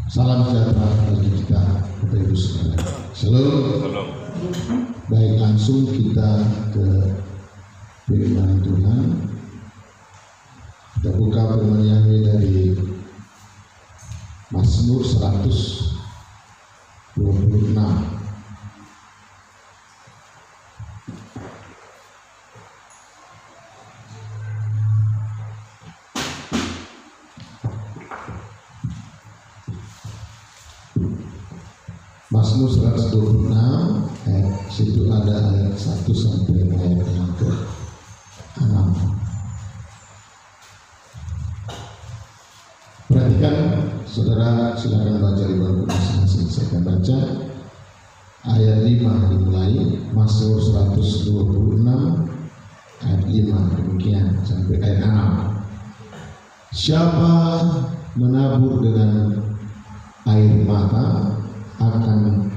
Salam sejahtera bagi kita, Bapak Ibu sekalian. Shalom. Baik, langsung kita ke firman Tuhan. Kita buka firman Yahweh dari Mazmur 126. Mazmur 126 ayat situ ada ayat 1 sampai ayat yang ke-6. Perhatikan saudara, silakan baca di bangku masing-masing. Saya akan baca ayat 5 dimulai, Mazmur 126 ayat 5 demikian sampai ayat 6. Siapa menabur dengan air mata akan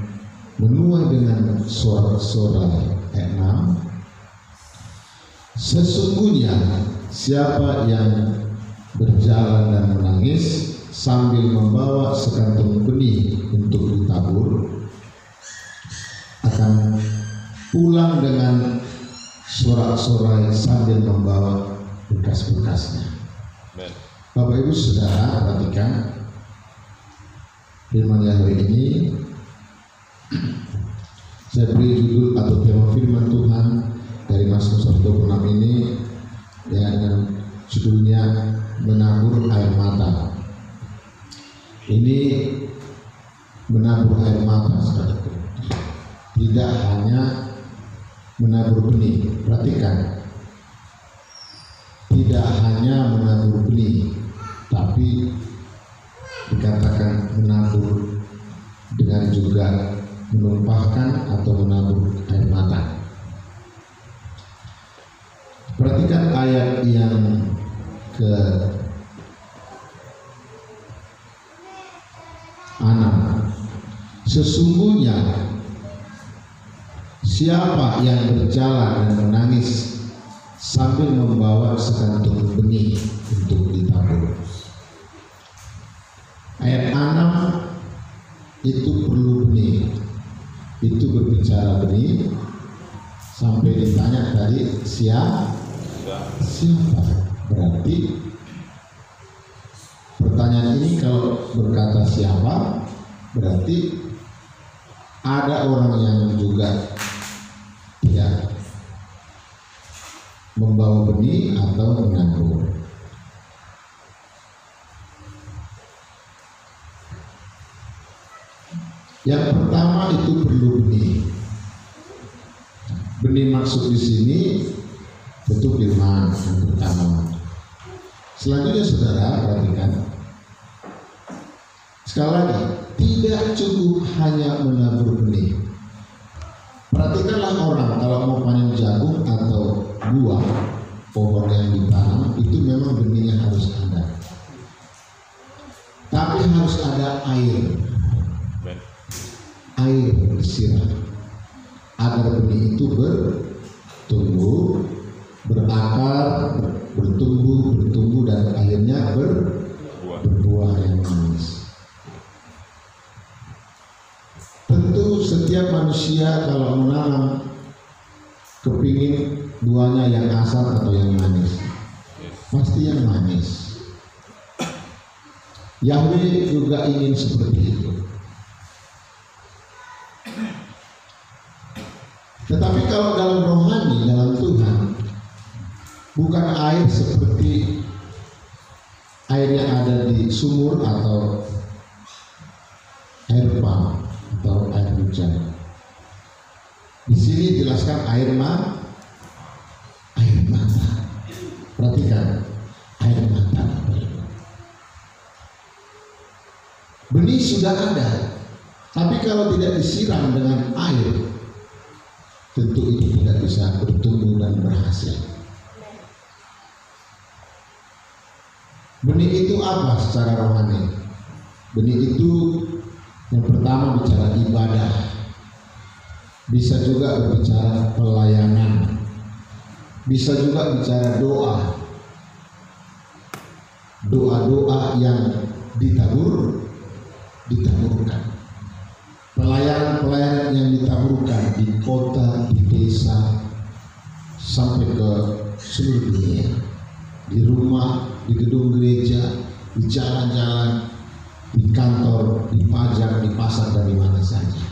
menuai dengan sorak-sorai. Ayat 6. Sesungguhnya siapa yang berjalan dan menangis sambil membawa sekantung benih untuk ditabur akan pulang dengan sorak-sorai sambil membawa bekas-bekasnya. Bapak Ibu Saudara, perhatikan firman Yahweh ini. Saya beri judul atau tema firman Tuhan dari Mazmur 126 ini ya, dengan judulnya menabur air mata. Ini menabur air mata saudaraku, tidak hanya menabur benih. Perhatikan, tidak hanya menabur benih, tapi dikatakan menabur dengan juga menumpahkan atau menabur air mata. Perhatikan ayat yang ke-6. Sesungguhnya siapa yang berjalan dan menangis sambil membawa sekantung benih untuk ditabur. Ayat 6 itu perlu benih, itu berbicara benih sampai ditanya tadi siapa? Berarti pertanyaan ini kalau berkata siapa, berarti ada orang yang juga tidak membawa benih atau menabur. Yang pertama itu perlu benih. Benih maksud di sini bentuk firman yang pertama. Selanjutnya saudara perhatikan. Sekali lagi, tidak cukup hanya menabur benih. Perhatikanlah orang kalau mau panen jagung atau buah pohon yang ditanam itu memang benihnya harus ada. Tapi harus ada air bersiram agar benih itu bertumbuh, berakar, bertumbuh dan akhirnya berbuah yang manis. Tentu setiap manusia kalau menanam kepingin buahnya yang asam atau yang manis, pasti yang manis. Yahweh juga ingin seperti itu. Tetapi kalau dalam rohani, dalam Tuhan, bukan air seperti air yang ada di sumur atau air pump atau air hujan. Di sini dijelaskan air mata. Perhatikan, air mata. Benih sudah ada, tapi kalau tidak disiram dengan air, tentu itu tidak bisa bertumbuh dan berhasil. Benih itu apa secara rohani? Benih itu yang pertama bicara ibadah, bisa juga berbicara pelayanan, bisa juga bicara doa. Doa-doa yang ditabur di kota, di desa, sampai ke seluruh dunia. Di rumah, di gedung gereja, di jalan-jalan, di kantor, di pajak, di pasar, dan di mana saja.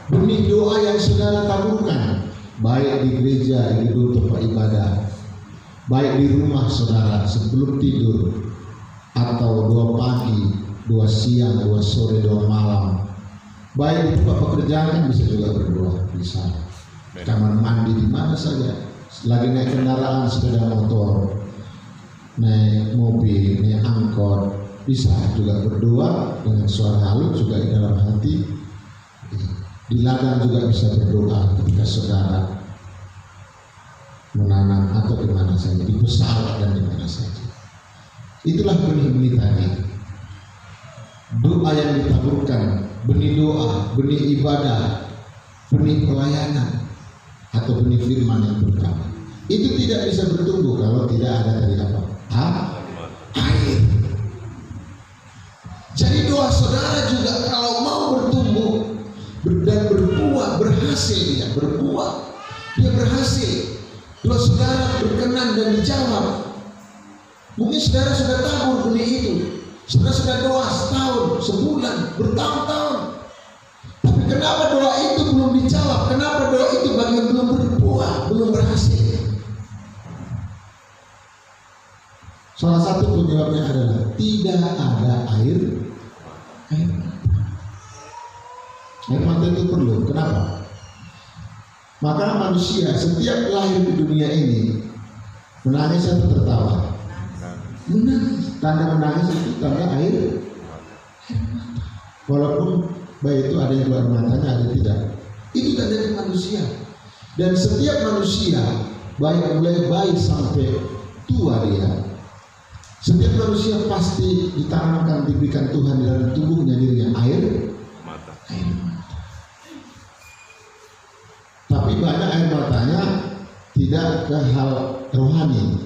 Benih doa yang saudara taburkan, baik di gereja, di gedung tempat ibadah, baik di rumah saudara sebelum tidur, atau 2 pagi, 2 siang, 2 sore, 2 malam, baik di tempat pekerjaan kan bisa juga berdoa, bisa kamar mandi, di mana saja, lagi naik kendaraan, sepeda motor, naik mobil, naik angkot, bisa juga berdoa dengan suara halus juga di dalam hati. Di ladang juga bisa berdoa ketika saudara menanam atau di mana saja, di pesawat dan di mana saja. Itulah benih-benih tadi. Doa yang ditaburkan, benih doa, benih ibadah, benih pelayanan, atau benih firman yang pertama. Itu tidak bisa bertumbuh kalau tidak ada tadi apa? Air. Jadi doa saudara juga kalau mau bertumbuh dan berbuah, berhasil dia berbuah, dia berhasil. Doa saudara berkenan dan dijawab. Mungkin saudara sudah tabur benih itu, saudara sudah doa setahun, sebulan, bertahun-tahun, tapi kenapa doa itu belum dijawab? Kenapa doa itu bagian belum berbuah, belum berhasil? Salah satu penyebabnya adalah tidak ada air mata. Air mata itu perlu. Kenapa? Maka manusia setiap lahir di dunia ini menangis atau tertawa? Menangis. Tanda menangis itu tanda air mata. Walaupun bayi itu ada yang keluar matanya, ada yang tidak. Itu tanda manusia. Dan setiap manusia, baik mulai bayi sampai tua dia, setiap manusia pasti ditanamkan, diberikan Tuhan dalam tubuhnya dirinya air mata. Tapi banyak air matanya tidak ke hal rohani.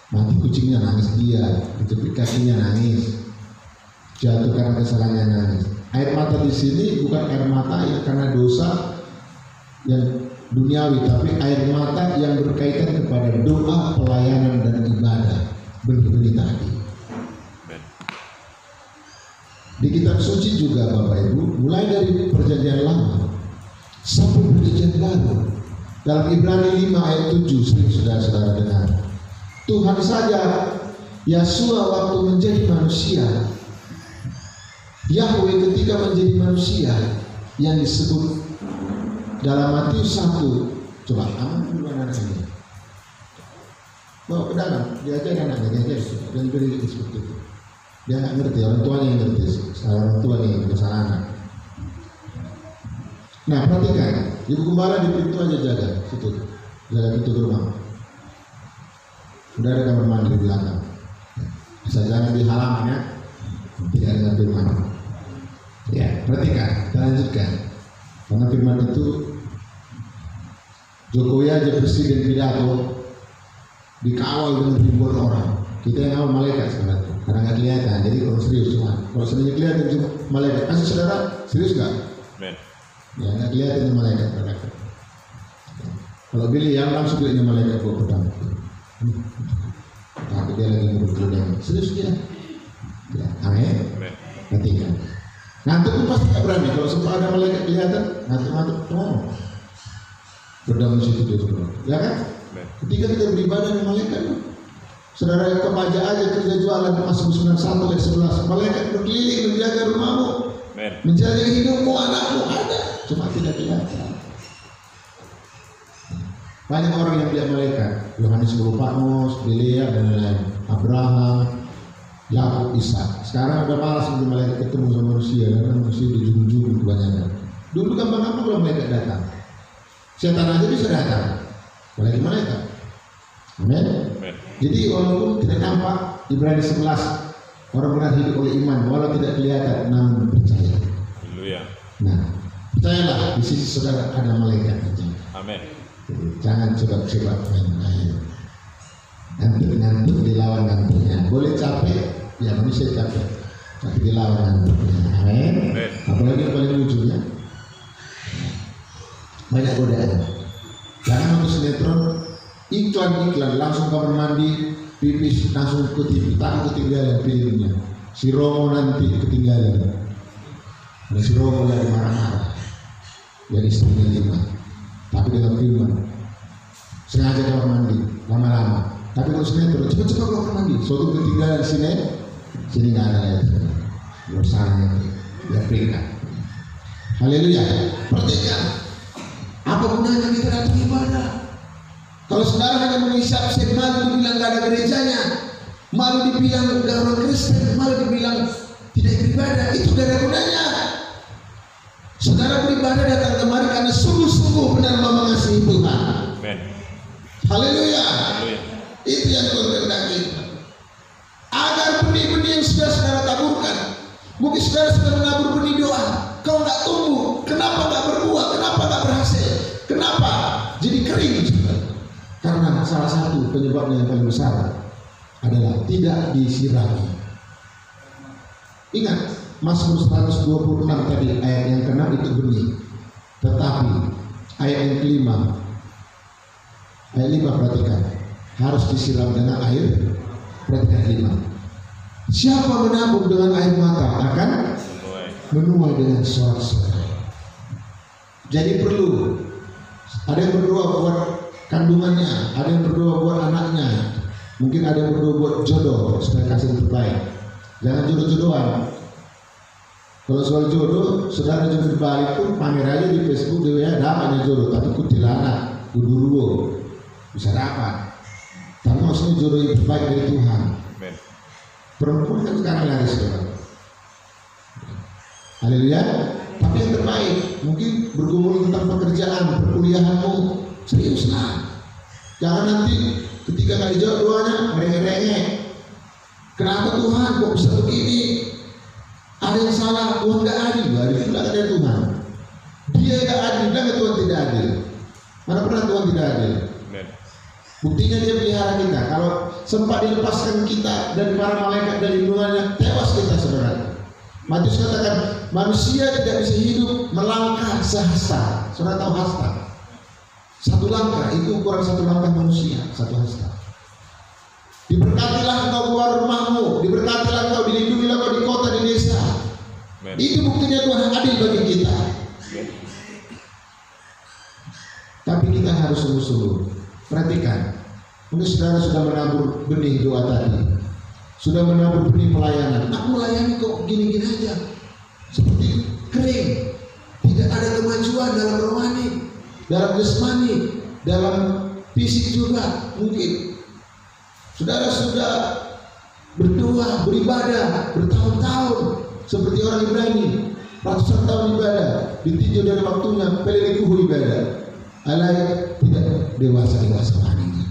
Mati kucingnya nangis dia, kejepit kakinya nangis, jatuh karena kesalahannya nangis. Air mata di sini bukan air mata yang karena dosa yang duniawi, tapi air mata yang berkaitan kepada doa, pelayanan, dan ibadah. Benih-benih tadi. Di kitab suci juga Bapak Ibu, mulai dari perjanjian lama sampai perjanjian baru, dalam Ibrani 5 ayat 7 sering saudara-saudara dengar, Tuhan saja Yesua waktu menjadi manusia, Yahweh ketika menjadi manusia, yang disebut dalam Matius 1, coba aman dulu anak ini, bawa ke dalam, diajar anaknya, diajar, dan beri seperti itu. Dia nggak ngerti, orang tuanya yang ngerti, orang tua nih, besar anak. Nah perhatikan, ibu gembala di pintu aja jaga, situ, jaga pintu rumah. Udah ada kamar mandi di belakang, bisa jangan di halaman ya, tidak ada firman. Ya perhatikan, kita lanjutkan, karena firman itu Jokowi aja presiden pidato dikawal dengan ribuan orang. Kita yang awal malaikat sebenarnya, karena nggak kelihatan. Jadi kalau serius cuma, kalau sebenarnya kelihatan cuma malaikat. Kasih saudara, serius nggak? Ya nggak kelihatan malaikat. Kalau Billy yang langsung ini malaikat buat pertama. Tapi dia lagi berkeluarga. Serius dia. Ya, amin. Ketiga. Ngantuk pun pasti nggak berani. Kalau sempat ada malaikat kelihatan, ngantuk. Oh, berdamai situ dia semua. Ya kan? Ketika kita beribadah dengan malaikat, saudara yang kebaja aja kerja jualan masuk 91 ayat 11, malaikat berkeliling menjaga rumahmu, menjaga hidupmu, anakmu ada, cuma tidak kelihatan. Banyak orang yang lihat malaikat, Yohanes guru Patmos, Bilea dan lain-lain, Abraham, Yakub, Ishak. Sekarang udah malas untuk malaikat ketemu sama manusia, karena manusia dijunjung kebanyakan. Dulu gampang-gampang kalau malaikat datang, setan aja bisa datang. Apalagi malaikat. Amin. Jadi walaupun tidak nampak, Ibrani 11, orang benar hidup oleh iman, walau tidak kelihatan, namun percaya. Haleluya. Nah, percayalah di sisi saudara ada malaikat. Amin. Jangan coba-coba main-main. Ngantuk dilawan ngantuknya. Boleh capek, ya manusia capek. tapi dilawan ngantuknya. Amin. Apalagi yang paling lucu ya, banyak godaan. Jangan nonton sinetron, iklan langsung kamar mandi, pipis langsung ke TV, tak ketinggalan filmnya. Si Romo nanti ketinggalan. Nah, si Romo lagi marah-marah, jadi istrinya 5, tapi dengan film sengaja kamar mandi lama-lama. Tapi kalau sinetron cepat-cepat kamar mandi, suatu ketinggalan sini nggak ada ya, bersama ya peringkat. Haleluya. Perhatikan, apa gunanya kita datang ibadah? Kalau saudara hanya mengisap, malu dibilang nggak ada gerejanya, malu dibilang nggak orang Kristen, malu dibilang tidak beribadah, itu gak ada gunanya. Saudara beribadah datang kemari karena sungguh-sungguh benar mau mengasihi Tuhan. Amen. Haleluya. Itu yang Tuhan kehendaki. Agar benih-benih yang sudah saudara taburkan, mungkin saudara sudah menabur benih doa, kau nggak tumbuh, kenapa nggak berbuah, kenapa nggak berhasil, kenapa jadi kering? Karena salah satu penyebabnya yang paling besar adalah tidak disirami. Ingat, Mazmur 126 tadi ayat yang ke-6 itu benih. Tetapi ayat yang kelima, ayat 5 perhatikan, harus disiram dengan air. Perhatikan 5. Siapa menabur dengan air mata akan menuai dengan sorak-sorai. Jadi perlu ada yang berdoa buat kandungannya, ada yang berdoa buat anaknya, mungkin ada yang berdoa buat jodoh supaya kasih yang terbaik. Jangan jodoh-jodohan. Kalau soal jodoh, saudara jodoh berbalik pun pamer aja di Facebook, di WA, dapatnya jodoh, tapi kuntilanak, kuduruwo, bisa dapat. Tapi maksudnya jodoh yang terbaik dari Tuhan. Perempuan kan sekarang laris sekarang. Haleluya. Tapi yang terbaik, mungkin bergumul tentang pekerjaan, perkuliahanmu, seriuslah. Jangan nanti ketika nggak dijawab doanya, merengek-rengek. Kenapa Tuhan kok bisa begini? Ada yang salah, Tuhan nggak adil. Adil pula ada Tuhan. Dia nggak adil, dan Tuhan tidak adil. Mana pernah Tuhan tidak adil? Buktinya dia pelihara kita. Kalau sempat dilepaskan kita dari para malaikat dari lindungannya, tewas kita saudara. Matius katakan manusia tidak bisa hidup melangkah sehasta. Saudara tahu hasta? Satu langkah itu ukuran satu langkah manusia, satu hasta. Diberkatilah engkau keluar rumahmu, diberkatilah engkau, dilindungilah engkau di kota, di desa. Itu buktinya Tuhan adil bagi kita. Tapi kita harus sungguh-sungguh. Perhatikan, mungkin saudara sudah menabur benih doa tadi, sudah menabur benih pelayanan. Aku melayani kok gini-gini aja, seperti kering, tidak ada kemajuan dalam rohani, dalam jasmani, dalam fisik juga. Mungkin saudara sudah berdoa, beribadah bertahun-tahun seperti orang Ibrani, ratusan tahun ibadah, ditinjau dari waktunya, peliliku ibadah. Alay tidak dewasa rohaninya.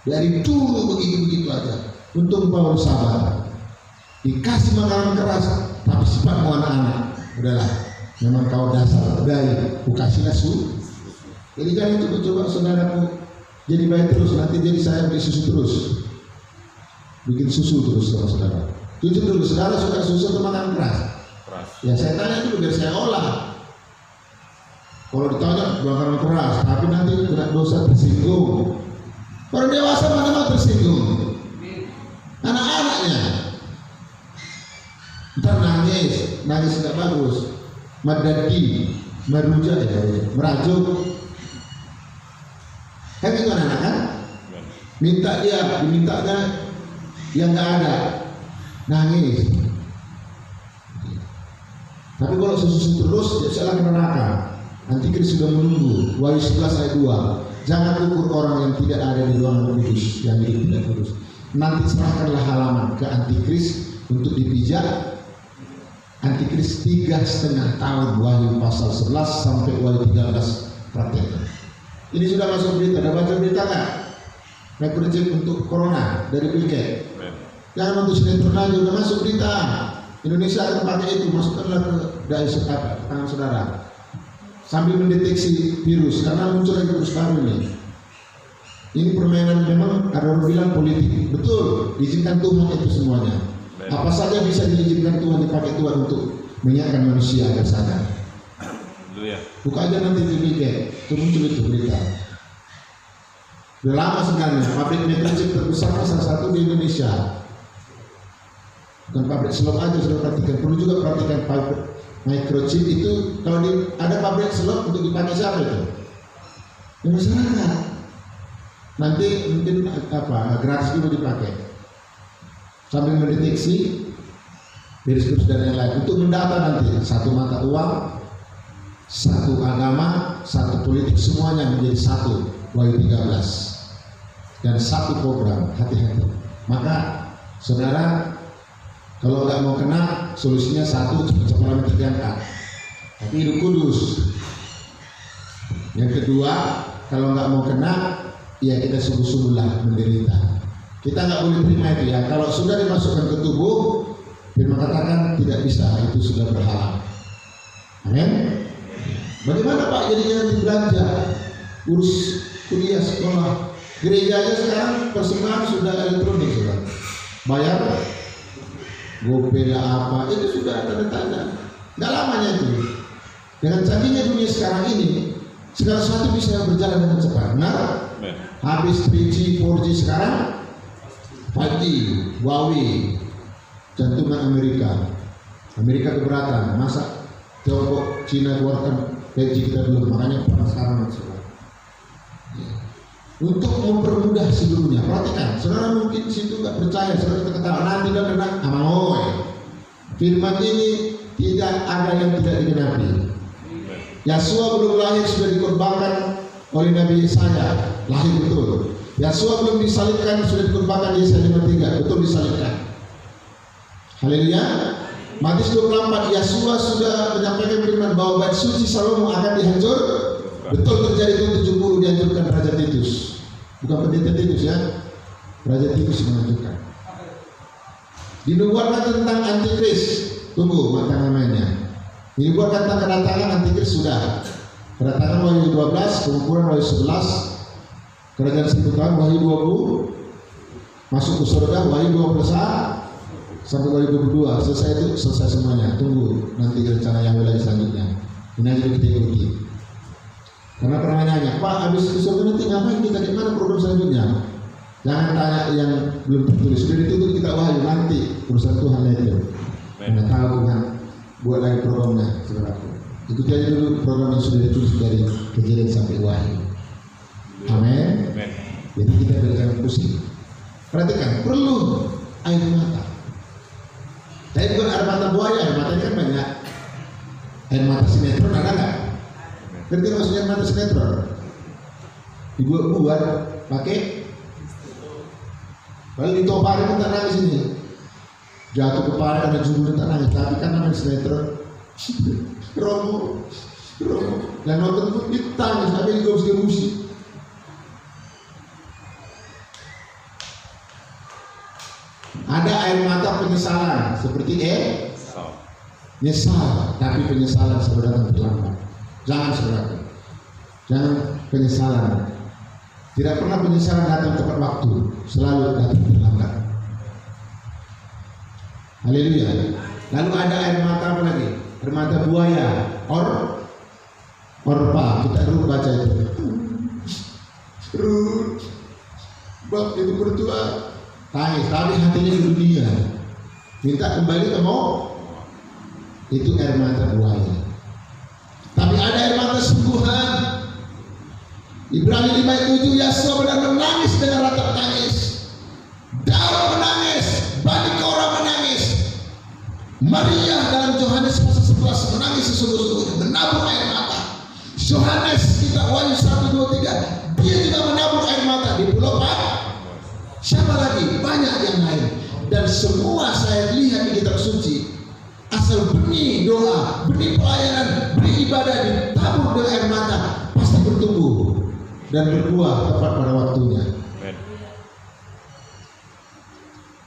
Dari dulu begitu aja. Untung Paulus sabar. Dikasih makanan keras, tapi sifatmu anak-anak. Udahlah, memang kau dasar baik, kukasihlah susu. Jadi jangan coba saudaraku jadi baik terus, nanti jadi saya beli susu terus, bikin susu terus sama saudara. Tunjuk dulu, saudara suka susu atau makanan keras? Ya saya tanya dulu biar saya olah. Kalau ditanya makanan keras, tapi nanti kena dosa tersinggung. Orang dewasa mana mau tersinggung? Anak-anaknya ntar nangis nggak bagus, madadi, meruja ya, merajuk. Kan itu anak kan? Minta dia, dimintanya yang nggak ada, nangis. Tapi kalau susu terus, ya salah ke neraka. Antikris sudah menunggu. Wahyu 11 ayat 2. Jangan ukur orang yang tidak ada di ruangan kudus, yang hidup tidak kudus. Nanti serahkanlah halaman ke antikris untuk dipijak. Antikris 3,5 tahun. Wahyu pasal 11 sampai Wahyu 13. Prakteknya. Ini sudah masuk berita. Ada baca berita nggak? Microchip untuk corona dari Bill Gates. Jangan untuk sinetron aja, udah masuk berita. Indonesia akan pakai itu, masukkanlah ke daerah tangan saudara. Sambil mendeteksi virus, karena muncul lagi virus baru ini. Ini permainan, memang ada orang bilang politik. Betul, diizinkan Tuhan itu semuanya. Apa saja bisa diizinkan Tuhan, dipakai Tuhan untuk mengingatkan manusia agar sadar. Buka aja nanti TV itu muncul itu berita. Udah lama sebenarnya pabrik microchip terbesar salah satu di Indonesia. Bukan pabrik selop aja, sudah perhatikan. Perlu juga perhatikan pabrik microchip itu. Kalau ada pabrik selop untuk dipakai siapa itu? Ya masyarakat. Nanti mungkin gratis juga dipakai. Sambil mendeteksi virus-virus dan yang lain. Untuk mendata nanti satu mata uang, satu agama, satu politik, semuanya menjadi satu. Wahyu 13 dan satu program. Hati-hati. Maka saudara, kalau nggak mau kena, solusinya satu, cepat-cepat diangkat. Tapi hidup kudus. Yang kedua, kalau nggak mau kena, ya kita sungguh-sungguhlah menderita. Kita nggak boleh terima itu ya. Kalau sudah dimasukkan ke tubuh, firman katakan tidak bisa, itu sudah berhala. Amin. Bagaimana Pak jadinya nanti belanja, urus kuliah, sekolah, gereja aja sekarang persembahan sudah elektronik sudah. Bayar GoPay apa, itu sudah tanda-tanda. Nggak lamanya itu. Dengan canggihnya dunia sekarang ini, segala sesuatu bisa berjalan dengan cepat. Nah, habis 3G, 4G sekarang 5G, Huawei, jantungan Amerika keberatan. Masa Tiongkok, Cina keluarkan 5G kita belum, makanya sekarang untuk mempermudah seluruhnya. Perhatikan, saudara mungkin situ nggak percaya, saudara ketawa nanti dan tenang, amoy. Firman ini tidak ada yang tidak digenapi. Yasua belum lahir sudah dikorbankan oleh Nabi Yesaya, lahir betul. Yasua belum disalibkan sudah dikorbankan di Yesaya 53, betul disalibkan. Haleluya. Matius 24, Yasua sudah menyampaikan firman bahwa bait suci Salomo akan dihancur. Betul terjadi itu 70 dihancurkan Raja Titus. Bukan pendeta Titus ya, Raja Titus menghancurkan. Dinubuatkan tentang antikris. Tunggu mata namanya. Dinubuatkan tentang kedatangan antikris sudah. Kedatangan Wahyu 12, pengukuran Wahyu 11, kerajaan 1000 tahun Wahyu 20, masuk ke surga Wahyu 21 sampai Wahyu 22. Selesai semuanya. Tunggu nanti rencana Yahweh lagi selanjutnya. Ini aja kita ikuti. Karena pernah nanya, Pak, habis ke surga nanti ngapain kita, gimana program selanjutnya? Jangan tanya yang belum tertulis. Sudah ditutup kita Wahyu, nanti urusan Tuhan itu. Karena tahu Tuhan buat lagi programnya, saudaraku. Ikuti aja dulu program yang sudah ditulis dari Kejadian sampai Wahyu. Amin. Jadi kita jangan pusing. Perhatikan, perlu air mata. Tapi bukan air mata buaya, air matanya kan banyak. Air mata sinetron ada nggak? Ngerti maksudnya mata sinetron? Dibuat pakai, paling ditoparin minta nangis ini. Jatuh ke parah ada judulnya tak nangis, tapi kan namanya sinetron. Romo, yang nonton pun ditangis, tapi juga harus gemusi. Ada air mata penyesalan seperti nyesal, tapi penyesalan saudara datang terlambat. Jangan saudara, jangan penyesalan. Tidak pernah penyesalan datang tepat waktu, selalu datang terlambat. Haleluya. Lalu ada air mata apa lagi? Air mata buaya, orpa. Kita baca itu. Bab itu berdoa, tangis, tapi hatinya di dunia. Minta kembali ke mau. Itu air mata buaya. Tapi ada air mata sungguhan. Ibrani 5:7, Yasua benar menangis dengan ratap tangis. Daud menangis, Bani Korah menangis. Maria dalam Yohanes pasal 11 menangis sesungguh-sungguhnya, menabur air mata. Yohanes kitab Wahyu 1-2-3, dia juga menabur air mata di Pulau Patmos. Siapa lagi? Banyak yang lain. Dan semua saya lihat di kitab suci, asal benih doa, benih pelayanan, benih ibadah ditabur dengan air mata, pasti bertumbuh dan berbuah tepat pada waktunya.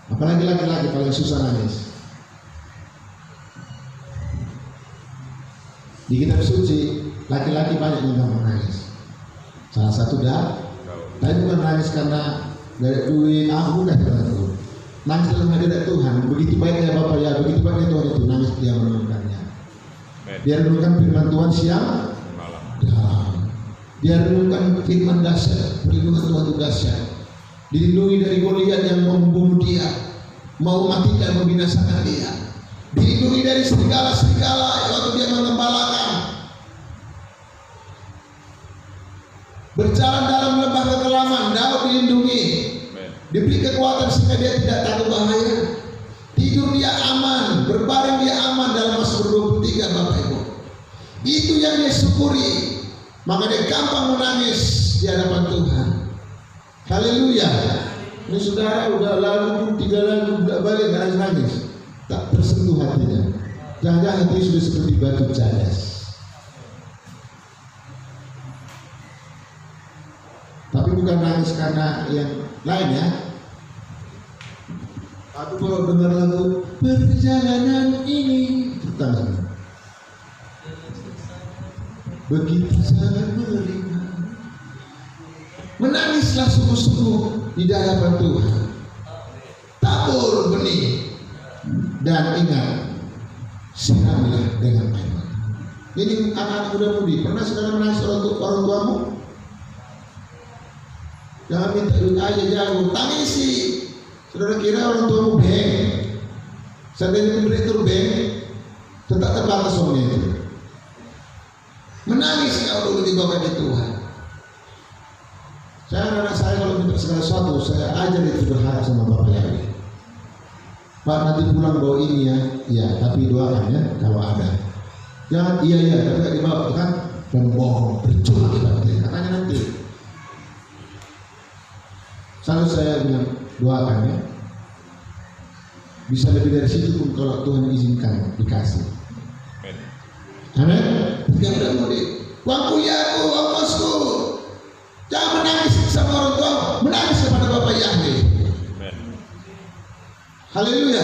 Apalagi laki-laki paling susah nangis. Di kitab suci, laki-laki banyak yang gampang nangis. Salah satu tapi bukan nangis karena gak ada duit, bukan itu. Nangis dalam hadirat Tuhan. Begitu baiknya Bapa ya, begitu baiknya Tuhan itu. Nangis dia merenungkannya. Dia renungkan firman Tuhan siang dan dia renungkan firman dahsyat. Perlindungan Tuhan itu dahsyat. Dilindungi dari Goliat yang membunuh dia, mau matikan, membinasakan dia. Dilindungi dari serigala-serigala waktu dia mengembalakan. Berjalan dalam lembah kekelaman, Daud dilindungi. Diberi kekuatan sehingga dia tidak takut bahaya. Tidur dia aman, berbaring dia aman dalam Mazmur 23, Bapak Ibu. Itu yang dia syukuri. Maka dia gampang menangis di hadapan Tuhan. Haleluya. Ini saudara udah lalu 3 lagu udah balik nangis. Tak tersentuh hatinya. Jangan-jangan hati sudah seperti batu cadas. Tapi bukan nangis karena yang lain ya. Aku kalau dengar lagu perjalanan ini tentang begitu sangat meringan. Menangislah sungguh-sungguh di hadapan Tuhan. Tabur benih dan ingat, siramilah dengan air mata. Jadi anak-anak muda-mudi, pernah saudara menangis orang tuamu? Jangan minta duit aja jauh, tangisi. Saudara kira orang tuamu beng? Seandainya direktur beng, tetap terbatas suaminya itu. Menangis kalau dulu di bawah Tuhan. Anak saya kalau minta segala sesuatu, saya ajar itu berharap sama Bapak Yawi. Pak nanti pulang bawa ini ya, iya tapi doakan ya kalau ada. Jangan iya tapi nggak dibawa kan pembohong, percuma katanya nanti. Selalu saya bilang doakan ya. Bisa lebih dari situ pun kalau Tuhan izinkan dikasih. Amin. Tidak ada mudik. Uangku ya aku, uang bosku. Jangan menangis sama orang tua, menangis kepada Bapak Yahweh. Haleluya.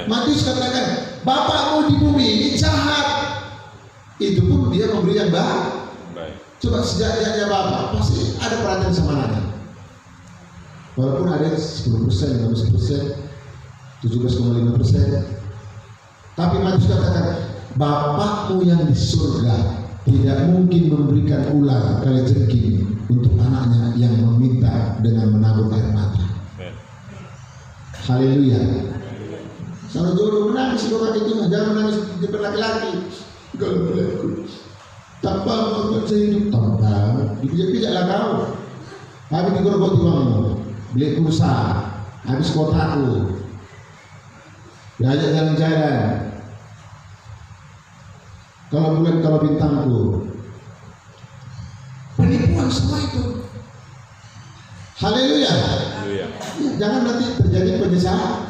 Matius katakan, bapakmu di bumi ini jahat. Itu pun dia memberi yang baik. Coba sejak-jaknya bapak pasti ada perhatian sama anaknya. Walaupun ada 10%, 15%, 17,5%. Tapi Matius katakan, bapakmu yang di surga tidak mungkin memberikan ulang kali jengking untuk anaknya yang meminta dengan menabur air mata. Haleluya. Kalau jodoh menangis orang itu jangan menangis di depan laki-laki. Kalau berlaku tanpa membuat saya hidup tanpa dipijak-pijaklah kau. Habis digerogoti uangmu, beli pulsa, habis kotaku, diajak jalan-jalan. Kalau bulan, kalau bintangku, penipuan semua itu. Haleluya. Jangan nanti terjadi penyesalan.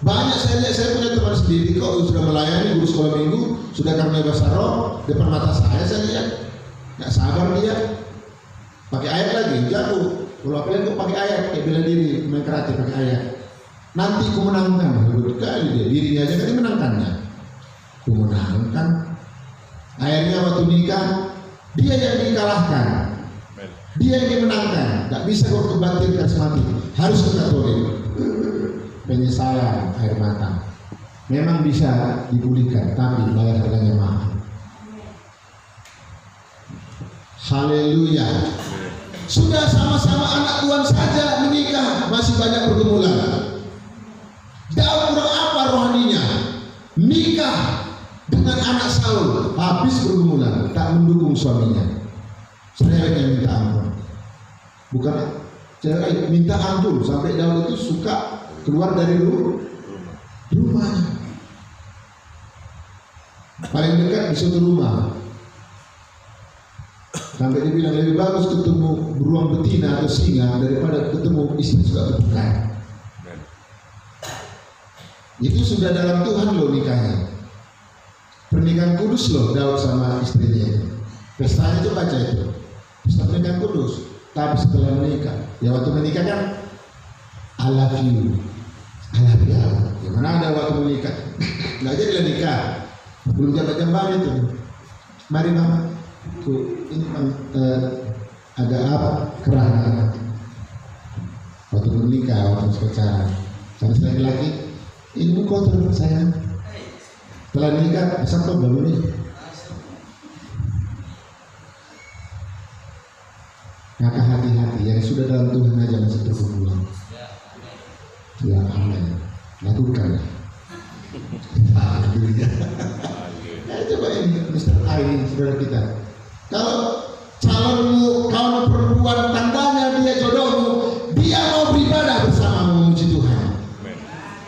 Banyak saya lihat, saya punya teman sendiri kok sudah melayani guru sekolah minggu, sudah karunia bahasa roh depan mata saya lihat, nggak sabar dia, pakai ayat lagi, jatuh. Kalau apa kok pakai ayat, kayak bela diri, main karate pakai ayat. Nanti ku menangkan, betul kali dia, dirinya aja kan menangkannya. Ku menangkan. Akhirnya waktu nikah, dia yang dikalahkan. Dia yang dimenangkan, tak bisa kau kebatin kasmati, harus ke Katolik. Penyesalan air mata, memang bisa dipulihkan, tapi bayar harganya mahal. Haleluya. Sudah sama-sama anak Tuhan saja menikah, masih banyak pergumulan. Daud kurang apa rohaninya? Nikah dengan anak Saul, habis pergumulan, tak mendukung suaminya. Saya yang minta ampun, bukan cewek minta ampun sampai Daud itu suka keluar dari rumahnya. Paling dekat di suatu rumah. Sampai dia bilang lebih bagus ketemu beruang betina atau singa daripada ketemu istri suka berpekan. Itu sudah dalam Tuhan loh nikahnya. Pernikahan kudus loh Daud sama istrinya. Pestanya itu baca itu. Pesta pernikahan kudus. Tapi setelah menikah, ya waktu menikah kan I love you. Gimana ada waktu menikah? Nggak jadi lah nikah. Belum jam-jam itu. Mari mama, ini agak apa? Kerana. waktu menikah, waktu pacaran. Karena laki-laki, ini kotor sayang. Setelah nikah, satu baru nih. Maka hati-hati, yang sudah dalam Tuhan aja masih bergumulan. Ya amin. Lakukan. Alhamdulillah. Ya, coba ini Mr. A ini saudara kita. Kalau calonmu, kawan perempuan tandanya dia jodohmu, dia mau beribadah bersama memuji Tuhan.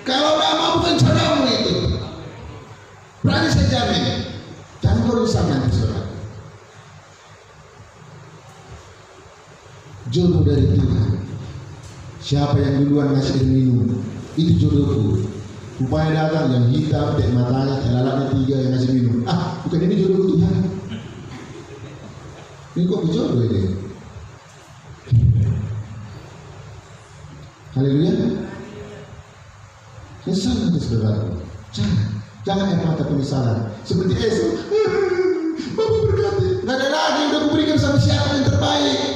Kalau nggak mau bukan jodohmu itu. Berani saya jamin. Jangan berusaha nanti saudara. Jodoh dari Tuhan. Siapa yang duluan ngasih minum, itu jodohku. Upaya datang yang hitam, dek matanya, lalatnya 3 yang ngasih minum. Bukan ini jodoh Tuhan. Ini kok jodoh ini? Haleluya. Kesal nanti saudara. Jangan air mata penyesalan. Seperti Esau. Bapak berkati. Nggak ada lagi, udah kuberikan sama siapa yang terbaik.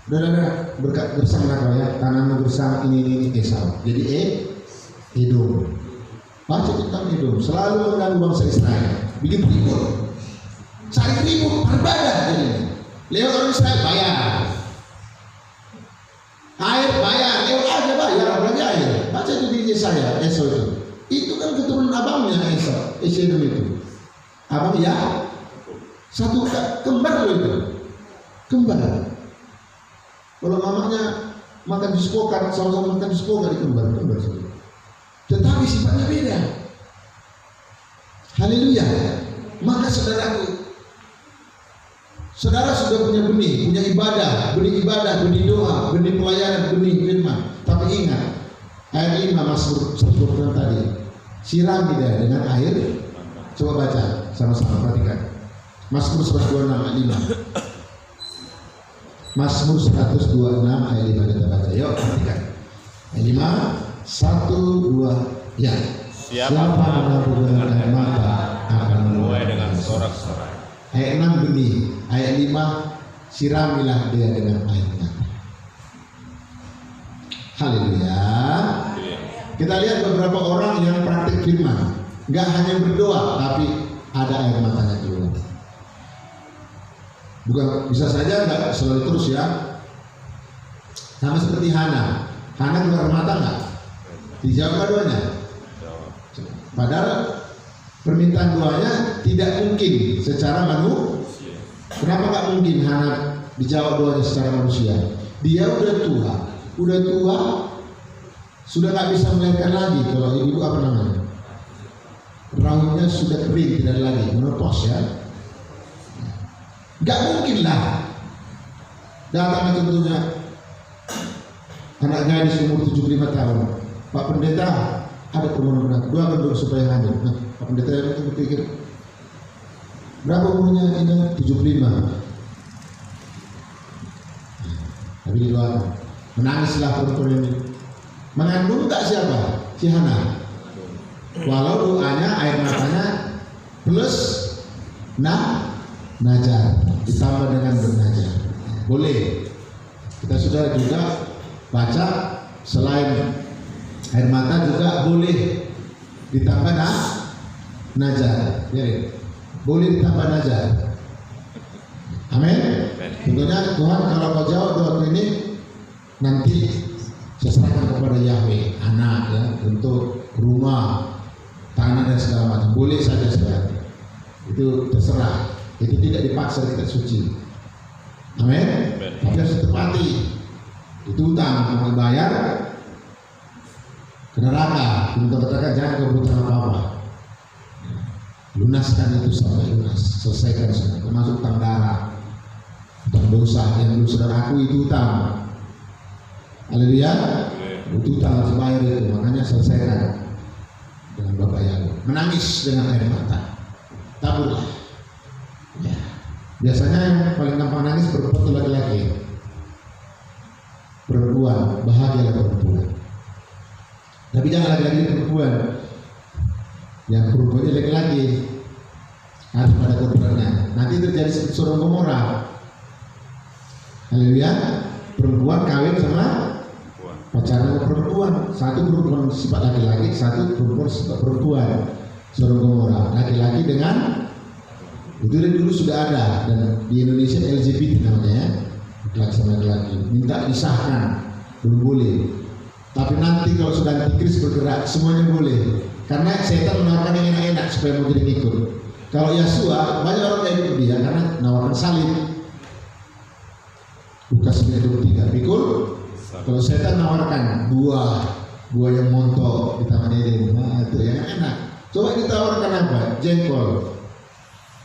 Udah berkat bersama kau ya. Tanganmu bersama ini Esau. Jadi Edom. Baca tentang Edom. Selalu mengganggu bangsa Israel. Bikin ribut. Cari ribut, berbeda jadi. Lewat orang Israel bayar. Air bayar, lewat aja bayar, apalagi air. Baca itu di Yesaya, Esau itu. Itu kan keturunan abangnya Esau itu. Abang ya, satu kembar loh itu. Kembar. Kalau mamanya makan jus kokat, sama-sama makan jus kokat di kembar saja. Tetapi sifatnya beda. Haleluya. Maka saudara sudah punya benih, punya ibadah, benih doa, benih pelayanan, benih firman. Tapi ingat, ayat 5 Mazmur 126 tadi, sirami dia dengan air. Coba baca sama-sama, perhatikan. Mazmur 126 ayat 5. Mazmur 126 ayat 5 kita baca. Yuk, perhatikan. Ayat 5, 1, 2, ya. Siapa menabur dengan air mata akan menuai dengan sorak-sorai. Ayat 6 benih, ayat 5 siramilah dia dengan air mata. Haleluya. Kita lihat beberapa orang yang praktik firman, nggak hanya berdoa tapi ada air matanya keluar. Bukan bisa saja nggak selalu terus ya. Sama seperti Hana keluar mata nggak? Dijawab doanya. Padahal permintaan doanya tidak mungkin secara manusia. Kenapa nggak mungkin Hana dijawab doanya secara manusia? Dia udah tua, sudah nggak bisa melahirkan lagi. Kalau ibu apa namanya? Rahimnya sudah kering, tidak lagi menopause ya. Nggak mungkin lah. Datang tentunya anak gadis umur 75 tahun. Pak Pendeta, ada permohonan doakan dulu supaya hamil. Nah, Pak Pendeta itu berpikir, berapa umurnya ini? 75. Tapi didoakan. Menangislah perempuan ini. Mengandung tak siapa? Si Hana. Walau doanya air matanya plus najar ditambah dengan bernajar. Boleh. Kita sudah juga baca selain air mata juga boleh ditambah najar. Boleh ditambah najar. Amin. Tentunya Tuhan kalau kau jawab doa ini nanti saya serahkan kepada Yahweh, anak ya, untuk rumah, tanah dan segala macam. Boleh saja saudara. Itu terserah. Itu tidak dipaksa, kita suci. Amin. Tapi harus ditepati. Itu utang, mau bayar ke neraka. Kita katakan jangan kau berutang apa-apa. Lunaskan itu sampai lunas, selesaikan semua. Termasuk utang darah, utang dosa yang belum saudara aku itu utang. Haleluya. Itu utang harus bayar itu, makanya selesaikan dengan Bapak Yahweh. Menangis dengan air mata. Taburlah. Ya. Biasanya yang paling gampang nangis perempuan itu laki-laki. Perempuan, bahagialah perempuan. Tapi jangan laki-laki perempuan. Yang perempuannya laki-laki harus pada korbannya. Nanti terjadi seperti Sodom Gomora. Haleluya. Perempuan kawin sama satu perempuan sifat laki-laki, satu perempuan sifat perempuan. Sodom Gomora, laki-laki dengan itu dari dulu sudah ada, dan di Indonesia LGBT namanya ya, laki-laki sama laki-laki. Minta disahkan, belum boleh. Tapi nanti kalau sudah antikris bergerak, semuanya boleh. Karena setan menawarkan yang enak-enak supaya mau jadi ikut. Kalau Yasua, banyak orang yang ikut dia karena menawarkan salib. Lukas 9:23, pikul. Kalau setan menawarkan buah yang montok di Taman Eden, nah itu yang enak. Coba ditawarkan apa? Jengkol.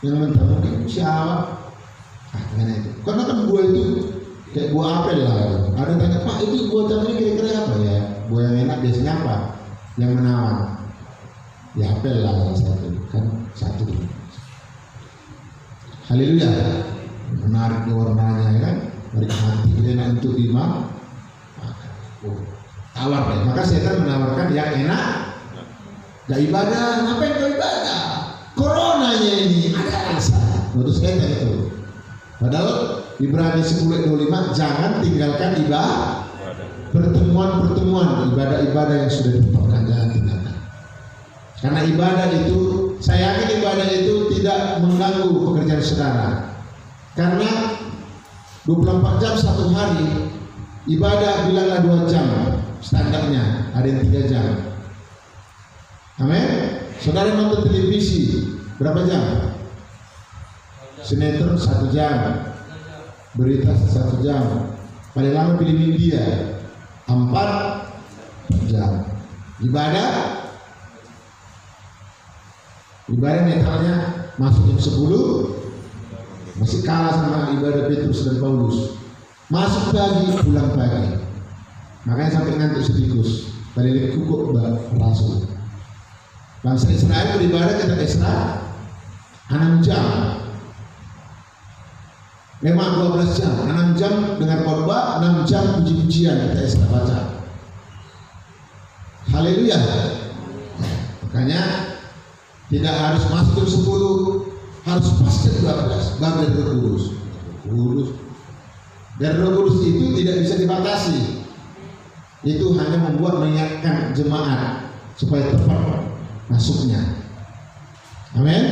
Yang mentah mungkin siapa? Gimana itu? Karena kan buah itu kayak buah apel lah. Ada tanya, Pak itu buah taman ini kira-kira apa ya? Buah yang enak biasanya apa? Yang menawar. Ya apel lah salah satu. Kan satu. Haleluya. Menarik di warnanya ya kan? Menarik hati. Enak untuk dimakan. Tawar deh. Maka setan menawarkan yang enak. Gak ibadah, ngapain kau ibadah? Coronanya ini ada alasan. Menurut setan itu. Padahal Ibrani 10:25 jangan tinggalkan ibadah. Pertemuan-pertemuan, ibadah-ibadah yang sudah ditetapkan jangan tinggalkan. Karena ibadah itu, saya yakin ibadah itu tidak mengganggu pekerjaan saudara. Karena 24 jam satu hari, ibadah bilanglah 2 jam standarnya, ada yang 3 jam. Amin. Saudara nonton televisi berapa jam? Sinetron 1 jam, berita 1 jam, paling lama film India 4 jam. Ibadah netralnya masuk jam 10, masih kalah sama ibadah Petrus dan Paulus. Masuk pagi, pulang pagi. Makanya sampai ngantuk setikus. Balik kukuk rasul. Bangsa Israel beribadah kata Esra 6 jam. Memang 12 jam, 6 jam dengar khotbah, 6 jam puji-pujian kata Esra baca. Haleluya. Makanya tidak harus masuk jam 10, harus pas jam 12, baru dari Roh Kudus. Dan Roh Kudus itu tidak bisa dibatasi. Itu hanya membuat mengingatkan jemaat supaya tepat masuknya. Amin.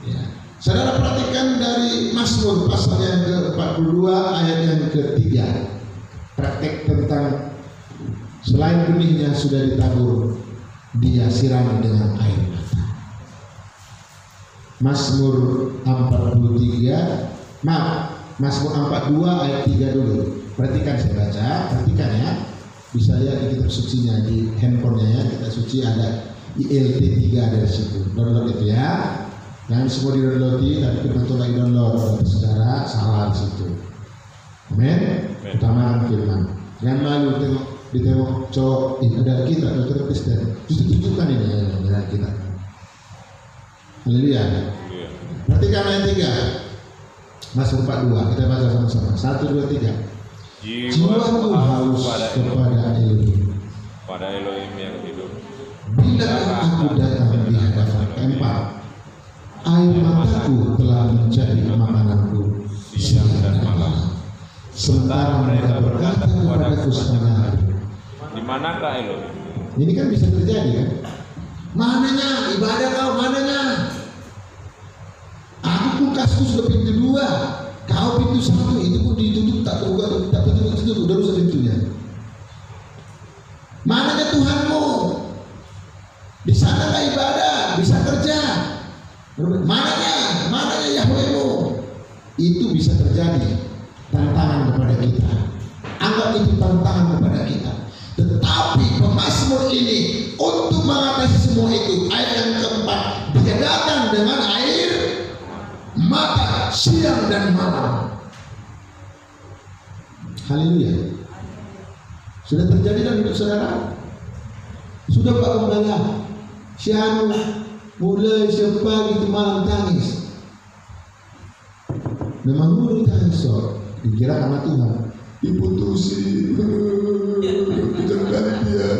Ya. Saudara perhatikan dari Mazmur pasal yang ke-42 ayat yang ke-3. Praktek tentang selain benihnya sudah ditabur, dia siram dengan air mata. Mazmur 43, Mazmur 42 ayat 3 dulu. Perhatikan saya baca, perhatikan ya. Bisa lihat di kitab sucinya di handphonenya ya, kitab suci ada ILT 3 dari situ. Download itu ya. Jangan semua di-download, tapi betul lagi download. Saudara salah di situ. Amin. Utamakan firman. Jangan malu ditengok cowok ada kita dokter Kristen. Justru tunjukkan ini ya kita. Haleluya. Perhatikan ayat 3. Mazmur 42. Kita baca sama-sama. 1, 2, 3. Jiwaku haus kepada Elohim. Pada Elohim yang hidup. Bila aku datang di hadapan tempat, air mataku telah menjadi makananku siang dan malam. Sementara mereka berkata kepadaku sepanjang hari, di manakah Elohim? Ini kan bisa terjadi kan? Mananya ibadah kau, mananya? Aku kulkasku sudah pintu 2, kau pintu 1, itu pun ditutup tak tutup, udah rusak pintunya. Mananya Tuhanmu? Di sana nggak ibadah, bisa kerja. Mananya Yahwehmu? Itu bisa terjadi. Tantangan kepada kita. Anggap itu tantangan kepada kita. Tetapi pemazmur ini untuk mengatasi semua itu, ayat yang keempat, dia datang dengan air mata siang dan malam. Haleluya. Sudah terjadi dalam hidup saudara? Sudah Pak Gembala? Si Anu mulai sepagi itu malam tangis. Memang mulai tangis so. Dikira karena Tuhan diputusin, ditinggalkan dia.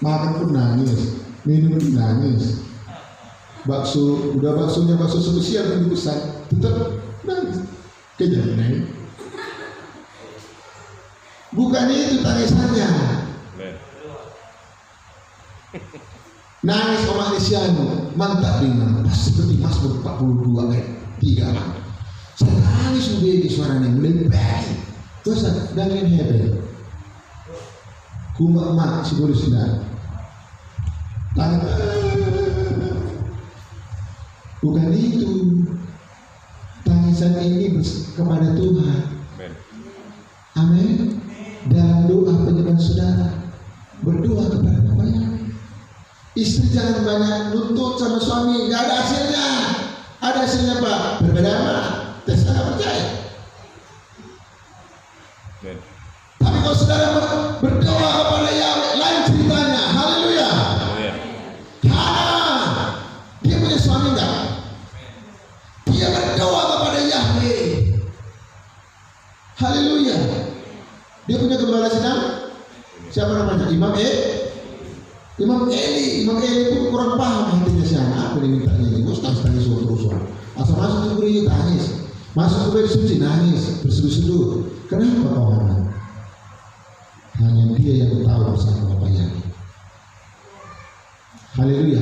Makan pun nangis, minum pun nangis. Baksonya bakso spesial yang dipesan, tetap nangis. Kejadian. Bukan itu tangisannya. Amin. Nangis Oma Nisianu, mantap dengan pas seperti Mazmur 42 ayat 3. Saya nangis di suaranya melempar. Terus dengan hebat. Kuma mak si boleh sudah. Bukan itu. Tangisan ini kepada Tuhan. Amin. Amin. Dan doa penyembahan saudara, berdoa kepada bapaknya. Istri jangan banyak nuntut sama suami, nggak ada hasilnya. Ada hasilnya Pak, berbeda mah, tes nggak percaya. Amin. Tapi kalau saudara berdoa kepada Yahweh, lain ceritanya. Haleluya. Amin. Hana, dia punya suami enggak? Dia berdoa kepada Yahweh. Haleluya. Dia punya gembala sedang. Siapa namanya? Imam Eli. Imam Eli pun kurang paham hatinya siapa. Apa dia minta nyanyi? Bos tangis terus. Asal masuk ke gereja tangis. Masuk ke bait suci nangis, berseduh-seduh. Kenapa kau Hana? Hanya dia yang tahu bersama bapaknya. Haleluya.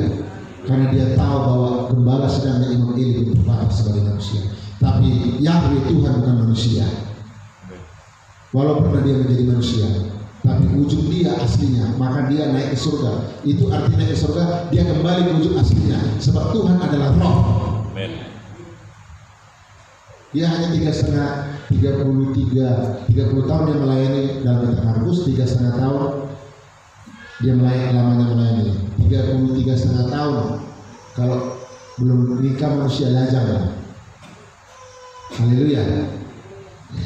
Karena dia tahu bahwa gembala sedangnya Imam Eli berbakat sebagai manusia. Tapi Yahweh Tuhan bukan manusia. Walaupun dia menjadi manusia, tapi wujud dia aslinya, maka dia naik ke surga. Itu artinya naik ke surga, dia kembali ke wujud aslinya. Sebab Tuhan adalah roh. Amin. Dia hanya 30 tahun dia melayani dalam kitab Markus, 3,5 tahun dia melayani 33,5 tahun. Kalau belum nikah manusia lajang lah. Haleluya.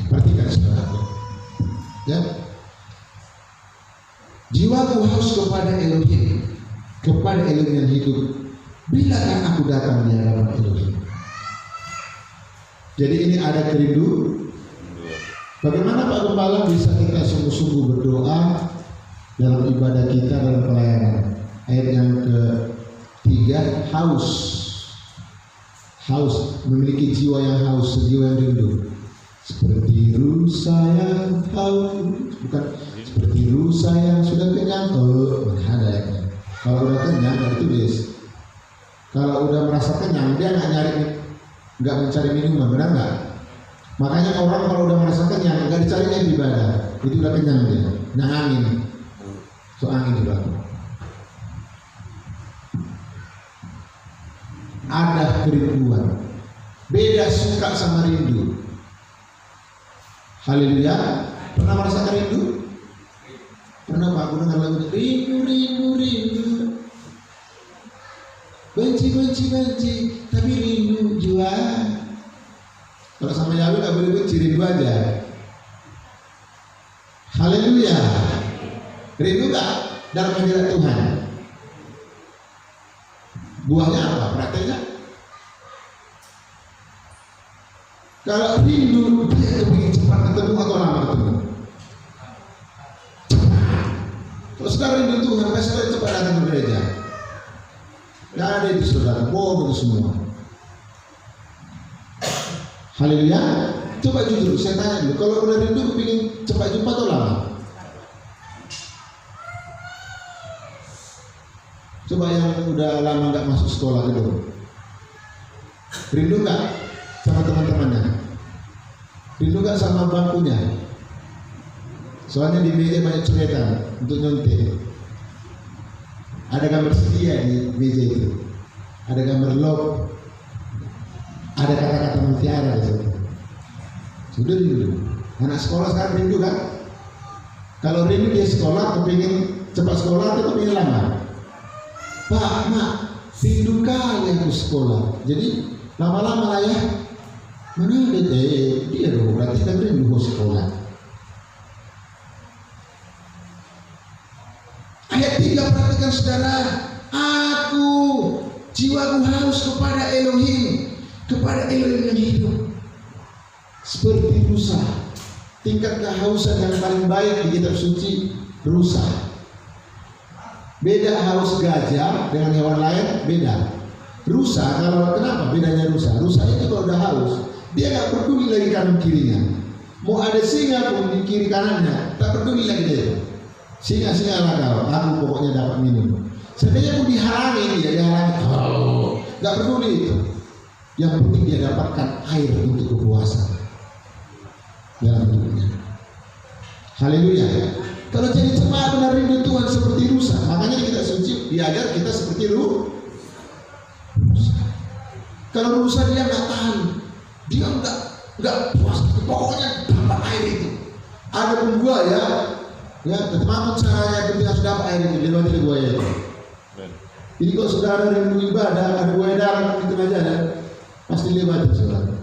Perhatikan saudara. Ya, jiwaku haus kepada Elohim, kepada Elohim yang hidup. Bilakah aku datang di hadapan Elohim? Jadi ini ada kerindu. Bagaimana Pak Gembala bisa kita sungguh-sungguh berdoa dalam ibadah kita, dalam pelayanan? Ayat yang ketiga, haus, memiliki jiwa yang haus, jiwa yang rindu. Seperti rusa yang haus, bukan seperti rusa yang sudah kenyang. Mana ada ya? Kalau udah kenyang, itu bis. Kalau udah merasa kenyang, dia nggak mencari minuman, benar nggak? Makanya orang kalau udah merasa kenyang, nggak dicarinya ibadah, itu udah kenyang dia. Nah angin, juga. Ada kerinduan, beda suka sama rindu. Haleluya. Pernah merasakan rindu? Pernah Pak aku dengar lagu rindu. Benci, tapi rindu jua. Kalau sama Yahweh nggak boleh benci, rindu aja. Haleluya. Rindu tak dalam hadirat Tuhan? Buahnya apa? Prakteknya? Kalau rindu, dia ingin cepat ketemu atau lama ketemu? Kalau sekarang rindu Tuhan, saya cepat datang ke gereja. Gak ada itu saudara, bohong itu semua. Haleluya. Coba jujur, saya tanya dulu, kalau udah rindu ingin cepat jumpa atau lama? Coba yang udah lama nggak masuk sekolah gitu, rindu nggak sama teman-temannya? Rindu nggak sama bangkunya? Soalnya di meja banyak coretan untuk nyontek. Ada gambar setia di meja itu. Ada gambar log. Ada kata-kata mutiara di situ. Sudah rindu. Anak sekolah sekarang rindu kan? Kalau rindu dia sekolah, kepingin cepat sekolah atau kepingin lama? Pak, Mak, rindu kali aku sekolah. Jadi lama-lama lah ya. Mana ada dia dong, berarti kan rindu sekolah. Ayat 3 perhatikan saudara. Aku, jiwaku haus kepada Elohim, kepada Elohim yang hidup. Seperti rusa. Tingkat kehausan yang paling baik di kitab suci, rusa. Beda haus gajah dengan hewan lain, beda. Rusa, kalau kenapa bedanya rusa? Rusa itu kalau udah haus, dia nggak peduli lagi kanan kirinya. Mau ada singa pun di kiri kanannya, tak peduli lagi dia. Singa lah kau, aku pokoknya dapat minum. Sebenarnya pun dihalangi dia, dihalangi. Oh, nggak peduli itu. Yang penting dia dapatkan air untuk berpuasa dalam hidupnya. Haleluya. Kalau jadi jemaat benar rindu Tuhan seperti rusa, makanya kita suci diajar kita seperti rusa. Kalau rusa dia nggak tahan, dia nggak puas, pokoknya dapat air itu. Ada pun buaya, ya teman caranya penting harus dapat air itu, lewati buaya itu. Jadi kalau saudara rindu ibadah, ada buaya darat di tengah jalan, pasti lewati saudara.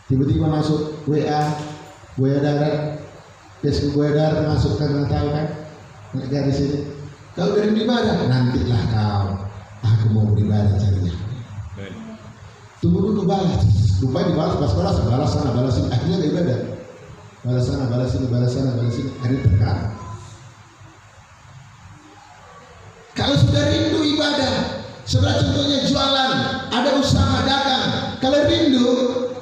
Tiba-tiba masuk WA, buaya darat, Facebook buaya darat masuk kan nggak tahu kan, nggak dari sini. Kalau dari ibadah, nantilah kau. Aku mau beribadah carinya. Tunggu dulu balas. Lupa dibalas, balas sana, balas sini. Akhirnya gak ibadah. Balas sana, balas sini, balas sana, balas sini. Akhirnya terkadang. Kalau sudah rindu ibadah, saudara contohnya jualan, ada usaha dagang. Kalau rindu,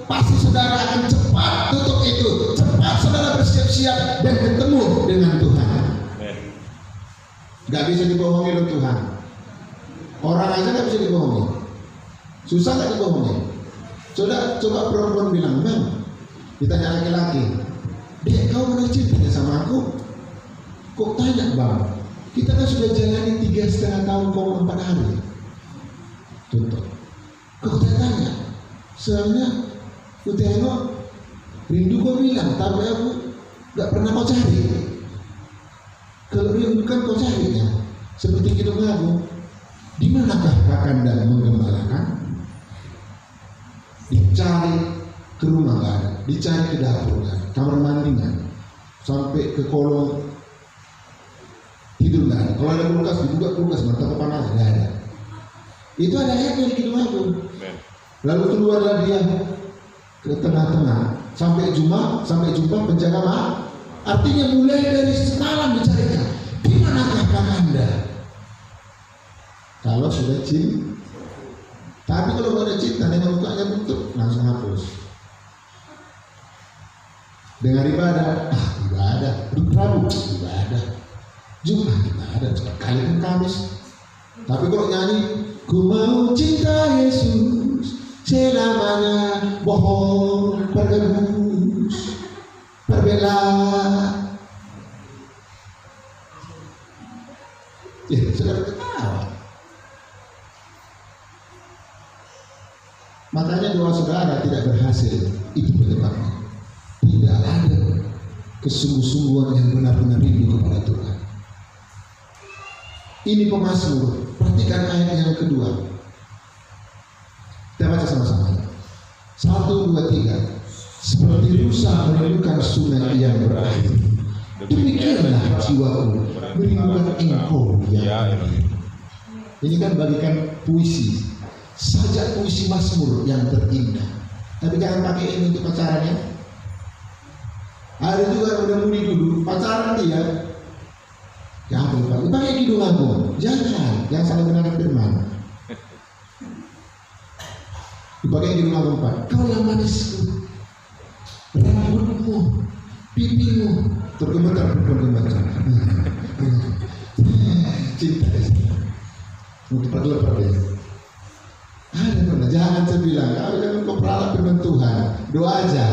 pasti saudara akan cepat tutup itu. Cepat saudara bersiap-siap dan ketemu dengan Tuhan. Gak bisa dibohongi oleh Tuhan. Orang aja gak bisa dibohongi. Susah gak dibohongi? Coba perempuan bilang, bang, ditanya laki-laki, dek kau mana cintanya sama aku? Kok tanya bang? Kita kan sudah jalani 3,5 tahun kau 4 hari. Contoh. Kok tanya? Soalnya ku tengok rindu kau bilang, tapi aku gak pernah kau cari. Kalau rindu kan kau carinya seperti hidung aku. Di manakah kakanda menggembalakan? Dicari ke rumah nggak ada, dicari ke dapur nggak ada, kamar mandi nggak ada, sampai ke kolong tidur nggak ada. Kalau ada kulkas dibuka kulkas, martabak panas nggak ada. Itu ada ayatnya di hidung aku. Lalu keluarlah dia ke tengah-tengah sampai jumpa penjaga maaf. Artinya mulai dari semalam dicarikan. Di manakah kakanda? Kalau sudah cinta, tapi kalau nggak ada cinta, dengan mukanya bentuk langsung hapus. Dengan ibadah, ibadah, Rabu ibadah, Jumat ibadah, kali pun Kamis. Tapi kalau nyanyi, ku mau cinta Yesus selamanya, bohong, bergebus, berbela. Ya, saudara ketawa. Makanya doa saudara tidak berhasil. Itu penyebabnya. Tidak ada kesungguh-sungguhan yang benar-benar rindu kepada Tuhan. Ini pemazmur. Perhatikan ayat yang kedua. Kita baca sama-sama. 1, 2, 3. Seperti rusa merindukan sungai yang berair, demikianlah jiwaku merindukan Engkau ya Allah. Ini kan bagikan puisi. Sajak puisi Mazmur yang terindah. Tapi jangan pakai ini untuk pacaran ya. Ada juga udah mudi dulu pacaran dia. Jangan pakai hidung aku. Jangan salah gunakan firman. Dipakai hidung aku 4. Kau yang manisku, rambutmu, pipimu tergemetar. Cinta untuk pergelepar dia. Jangan saya bilang, kau peralat firman Tuhan, doa aja.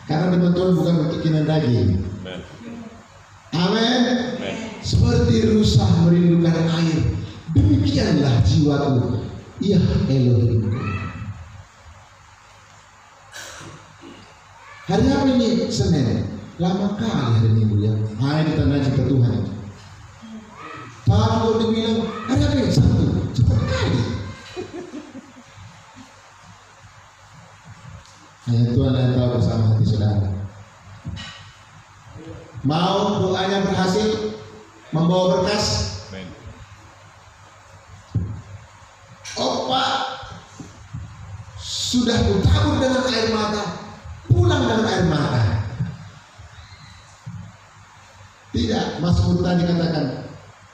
Karena firman Tuhan bukan untuk kinan daging. Amin. Seperti rusa merindukan air, demikianlah jiwaku, ya Elohim. Hari apa ini? Senin. Lama kali hari Minggu ya. Hari ditanda cinta Tuhan. Kalau dibilang hari apa ini? Sabtu. Cepat kali. Hanya Tuhan yang tahu bersama hati saudara. Mau doanya berhasil, membawa berkas. Opa sudah kutabur dengan air mata, pulang dengan air mata. Tidak, Mazmur tadi katakan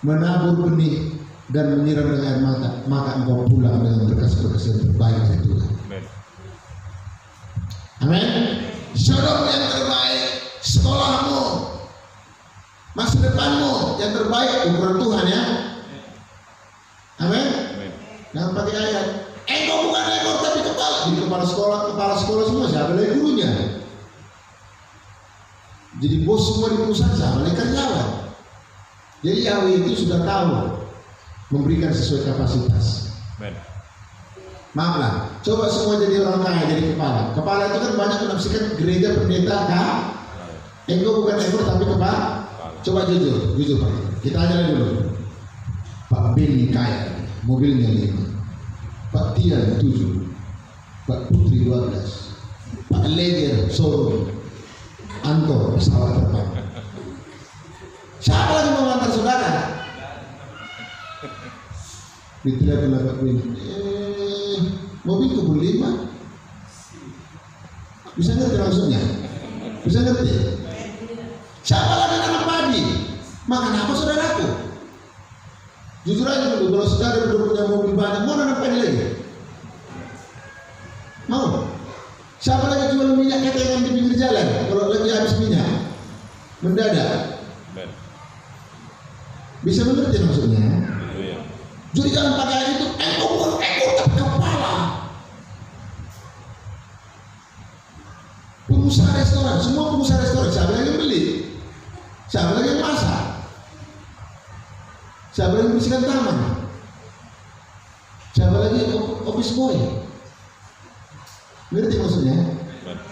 menabur benih dan menyiram dengan air mata, maka engkau pulang dengan berkas-berkas yang terbaik dari Tuhan. Amin. Saudaramu yang terbaik, sekolahmu, masa depanmu yang terbaik ukuran Tuhan ya. Amin. Jangan pakai ayat. Engkau bukan ekor tapi kepala. Jadi kepala sekolah semua siapa lagi gurunya? Jadi bos semua di perusahaan siapa lagi karyawan? Jadi Yahweh itu sudah tahu memberikan sesuai kapasitas. Amin. Maaflah, coba semua jadi orang kaya jadi kepala. Kepala itu kan banyak menafsirkan gereja pendeta kan? Engkau bukan ekor tapi kepala. Coba jujur Pak. Kita aja dulu. Pak Beni kaya, mobilnya 5. Pak Tian 7. Pak Putri 12. Pak Leger showroom. Anto pesawat terbang. Siapa lagi mau ngantar saudara? Ditelepon Pak Beni. Mobil kebun 5. Bisa ngerti maksudnya? Bisa ngerti? Siapa lagi nanam padi? Makan apa saudaraku? Jujur aja dulu, kalau saudara udah punya mobil banyak, mau nanam padi lagi? Mau? Siapa lagi jual minyak ketengan di pinggir jalan? Kalau lagi habis minyak, mendadak. Bisa mengerti maksudnya? Jadi jangan pakai itu, engkau bukan ekor tapi kepala. Pengusaha restoran, semua pengusaha restoran, siapa lagi yang beli? Siapa lagi yang masak? Siapa lagi yang bersihkan taman? Siapa lagi office boy? Ngerti maksudnya?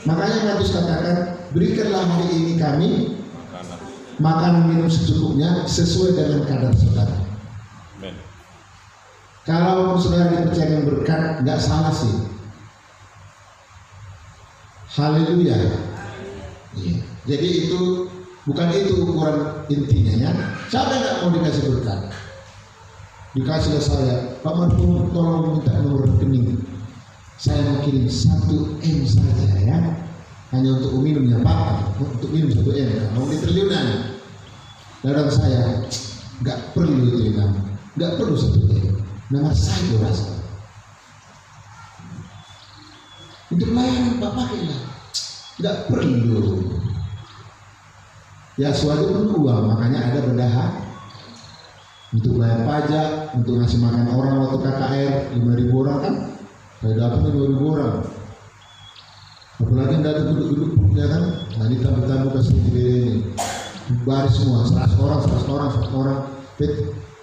Makanya Matius katakan, berikanlah hari ini kami makan minum secukupnya sesuai dengan kadar saudara. Kalau saudara dipercayakan berkat, nggak salah sih. Haleluya. Ya. Jadi itu bukan itu ukuran intinya ya. Siapa yang nggak mau dikasih berkat? Dikasihlah saya, Pak Marhum tolong minta nomor rekening. Saya mau kirim 1M saja ya. Hanya untuk minumnya Pak, untuk minum 1M. Mau di triliunan. Dalam saya nggak perlu itu ya, nggak perlu 1M. Nama saya rasa untuk layanan Pak pakailah, tidak perlu. Ya suatu perlu uang, makanya ada bendahara untuk bayar pajak, untuk ngasih makan orang waktu KKR 5.000 orang kan, saya dapat 5.000 orang. Apalagi yang ada duduk-duduk ya kan, nah ditambah-tambah kasih ini, baris semua, 100 orang.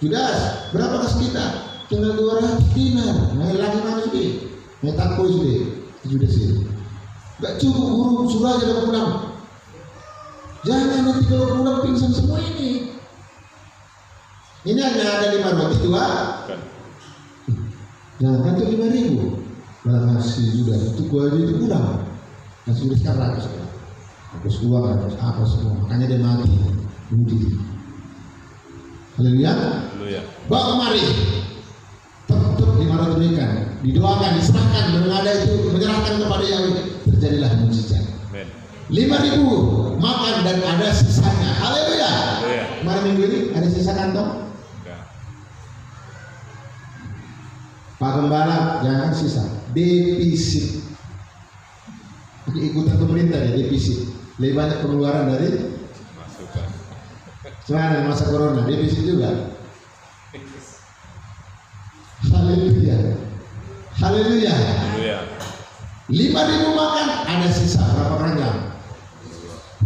Judas, berapa kas kita? Tinggal 200 dinar, nah lagi mana sih? Nah takut sih, Judas sih. Gak cukup guru, suruh aja dapat pulang. Jangan nanti kalau pulang pingsan semua ini. Ini hanya ada 5 roti 2. Jangan kan itu 5.000. Malah ngasih Judas, itu gua aja itu kurang. Ngasih Judas kan 100. Habis uang, habis apa semua. Makanya dia mati. Bunuh. Haleluya. Bawa kemari. Tetap dimarahkan, didoakan, diserahkan, mengenai itu menyerahkan kepada Yahweh, terjadilah mujizat. 5.000 makan dan ada sisanya. Haleluya. Kemarin minggu ini ada sisa kantong. Pak Gembala jangan sisa, defisit. Jadi ikutan pemerintah ya defisit. Lebih banyak pengeluaran dari masukan. Selain masa corona, defisit juga. Haleluya. Haleluya. 5.000 makan, ada sisa berapa keranjang?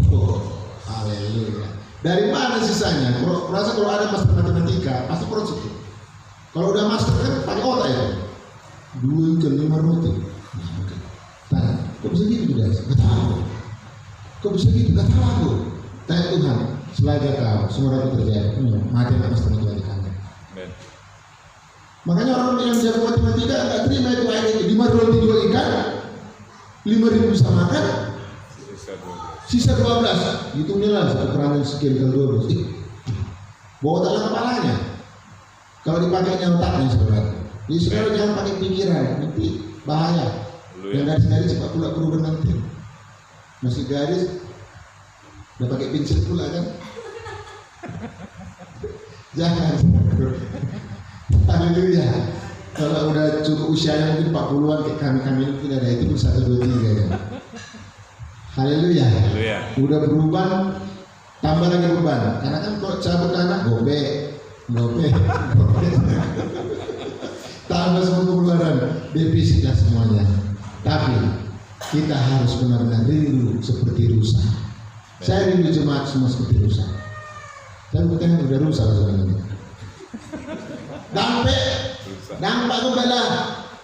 Oh, haleluya. Dari mana sisanya? Merasa kalau ada master matematika, pasti proses. Kalau udah master kan pakai otak ya. 2 ikan 5 roti. Nah, oke. Tanya, kok bisa gitu guys? Gak tahu. Kok bisa gitu? Gak tahu aku. Tanya Tuhan, selagi tahu, semua itu terjadi. Mati master matematika. Makanya orang yang jago matematika nggak terima itu ayat itu 5 roti 2 ikan 5.000 bisa makan sisa 12 hitungnya lah satu keranjang sekian kali 12 bawa tangan kepalanya kalau dipakainya otaknya saudara. Jadi saudara jangan pakai pikiran nanti bahaya. Yang garis-garis cepat pula berubah nanti masih garis udah pakai pinset pula kan. Jangan. Haleluya. Kalau udah cukup usianya mungkin 40-an kayak kami itu tidak ada itu 1, 2, 3 kan. Haleluya. Haleluya. Udah beruban, tambah lagi beban. Karena kan kalau cabut anak gobek. Tambah semua pengeluaran, defisit lah semuanya. Tapi kita harus benar-benar rindu seperti rusa. Saya rindu jemaat semua seperti rusa. Tapi bukan udah rusa sebenarnya. Dampak kepada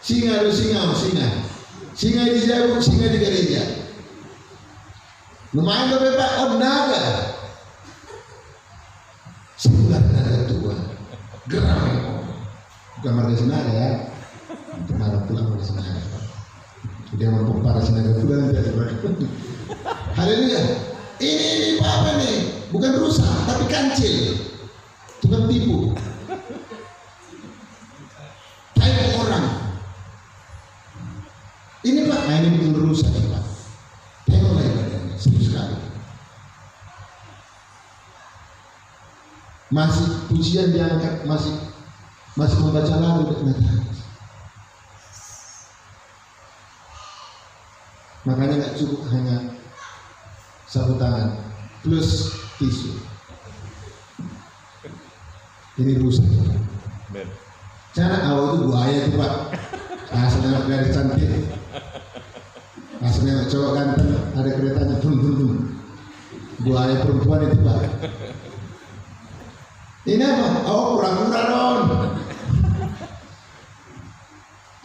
singa di jauh, singa di gereja. Lumayan ke Pak, naga. Sebulan naga tua, geram. Bukan marga senaga ya, itu marah pulang marga senaga. Dia mampu para senaga pulang nanti. Haleluya. Ini apa nih? Bukan rusa, tapi kancil. Tukang tipu. Type orang. Ini Pak, ini betul rusa nih Pak. Tengoklah ibadahnya, serius sekali. Masih pujian diangkat, masih membaca lagu dan makanya nggak cukup hanya sapu tangan plus tisu. Ini rusak. Cara awal itu buaya itu Pak. Asal dari cantik. Asal cowok ganteng ada keretanya brum. Buaya perempuan itu Pak. Ini apa? Oh kurang-kurang dong.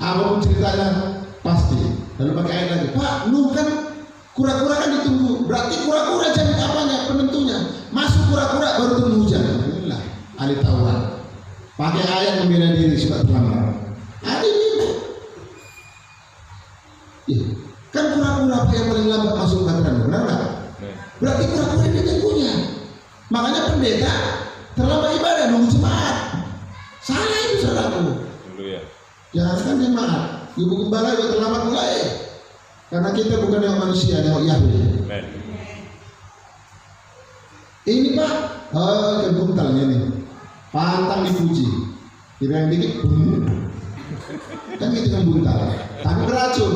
Apapun ceritanya pasti. Lalu pakai ayat lagi. Pak, lu kan kura-kura kan ditunggu. Berarti kura-kura jam apanya? Penentunya. Masuk kura-kura baru turun hujan. Inilah ahli Taurat. Pakai ayat membela diri suka terlambat. Ada ini. Ya, kan kura-kura apa yang paling lambat masuk kataran? Benar nggak? Berarti kura-kura ini tunggunya. Makanya pendeta terlambat ibadah nunggu jemaat. Salah itu saudaraku. Jangan kan jemaat. Ibu gembala juga terlambat mulai. Karena kita bukan yang manusia, yang Yahweh. Ini Pak, ikan buntalnya nih. Pantang dipuji. Kira yang dikit, kan gitu kan buntal. Tapi beracun.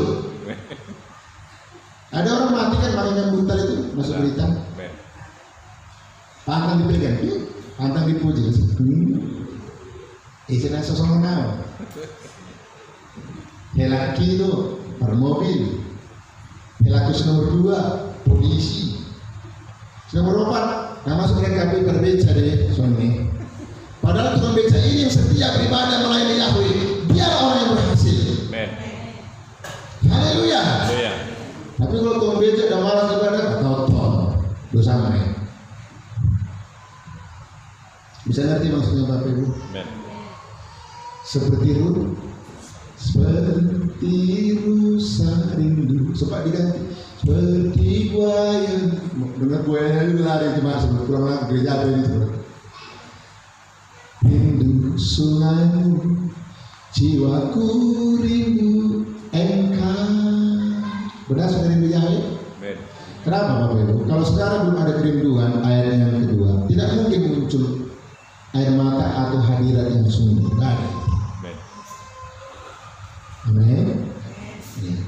Ada orang mati kan makanya buntal itu masuk berita. Pantang dipegang, pantang dipuji. Isinya sosok naon. Helaki itu per mobil. Helakus nomor 2 polisi. Nomor 4 nah masuk KP berbeca deh suami. Padahal tukang beca ini yang setia beribadah melayani Yahweh. Dia orang yang berhasil. Haleluya. Tapi kalau tukang beca udah malas ibadah, kotor, dosa main. Bisa ngerti maksudnya Bapak Ibu? Seperti rusa rindu. Coba diganti. Seperti buaya. Dengar buaya itu lari cuma sebelum pulang lagi gereja apa ini tuh. Rindu sungaimu, jiwaku rindu engkau. Benar sudah rindu Yahweh? Kenapa Bapak Ibu? Kalau saudara belum ada kerinduan, ayat yang kedua, tidak mungkin muncul air mata atau hadirat yang sungguh. Tidak ada. Amin. Ya.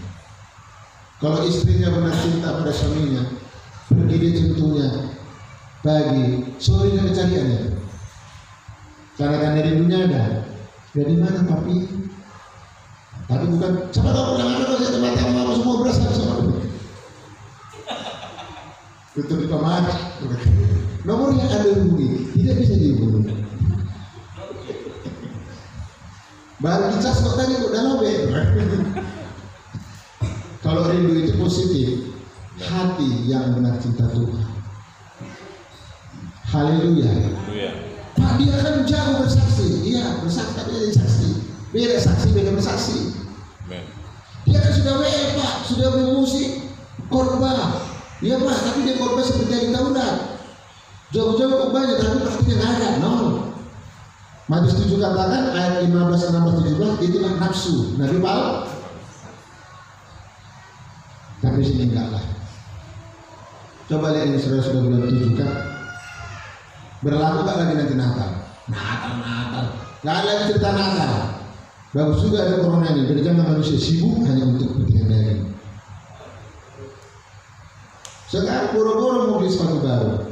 Kalau istrinya benar cinta pada suaminya, pergi dia contohnya pagi, sore dia cariannya. Karena kan dari dunia ada. Dari mana papi? Tapi bukan. Siapa tahu pulang ada kalau saya teman-teman mama semua berasa sama dia. Tutup di pamati. Nomor yang ada hubungi tidak bisa dihubungi. Baru dicas kok tadi udah lobe. Kalau rindu itu positif, hati yang benar cinta Tuhan. Haleluya. Pak dia kan jago bersaksi, iya bersaksi tapi jadi saksi. Beda saksi beda bersaksi. Dia kan sudah Pak, sudah bermusik, khotbah. Iya Pak, tapi dia khotbah seperti yang Taurat. Jauh-jauh khotbahnya tapi praktiknya nggak ada, no. Matius 7 katakan ayat 15, 16, 17 itulah nafsu. Nabi Paul. Tapi sini enggak lah. Coba lihat ini sudah bulan 7 kan. Berlaku enggak lagi nanti Natal. Natal. Enggak ada lagi cerita Natal. Bagus juga ada corona ini. Dari zaman manusia sibuk hanya untuk kepentingan daging. Sekarang boro-boro mau beli sepatu baru,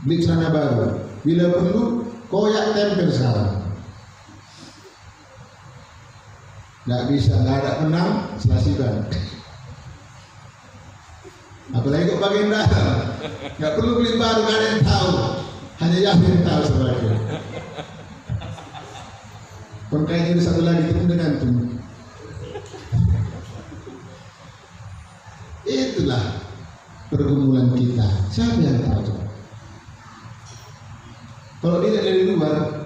beli celana baru, bila perlu koyak tempel sekarang. Nggak bisa, nggak ada menang, selasiban. Apalagi kok bagian dalam, nggak perlu beli baru, nggak ada yang tahu, hanya Yahweh yang tahu sebenarnya. Pengkayanya ada satu lagi, itu udah gantung. Itulah pergumulan kita. Siapa yang tahu? Kalau dia dari luar,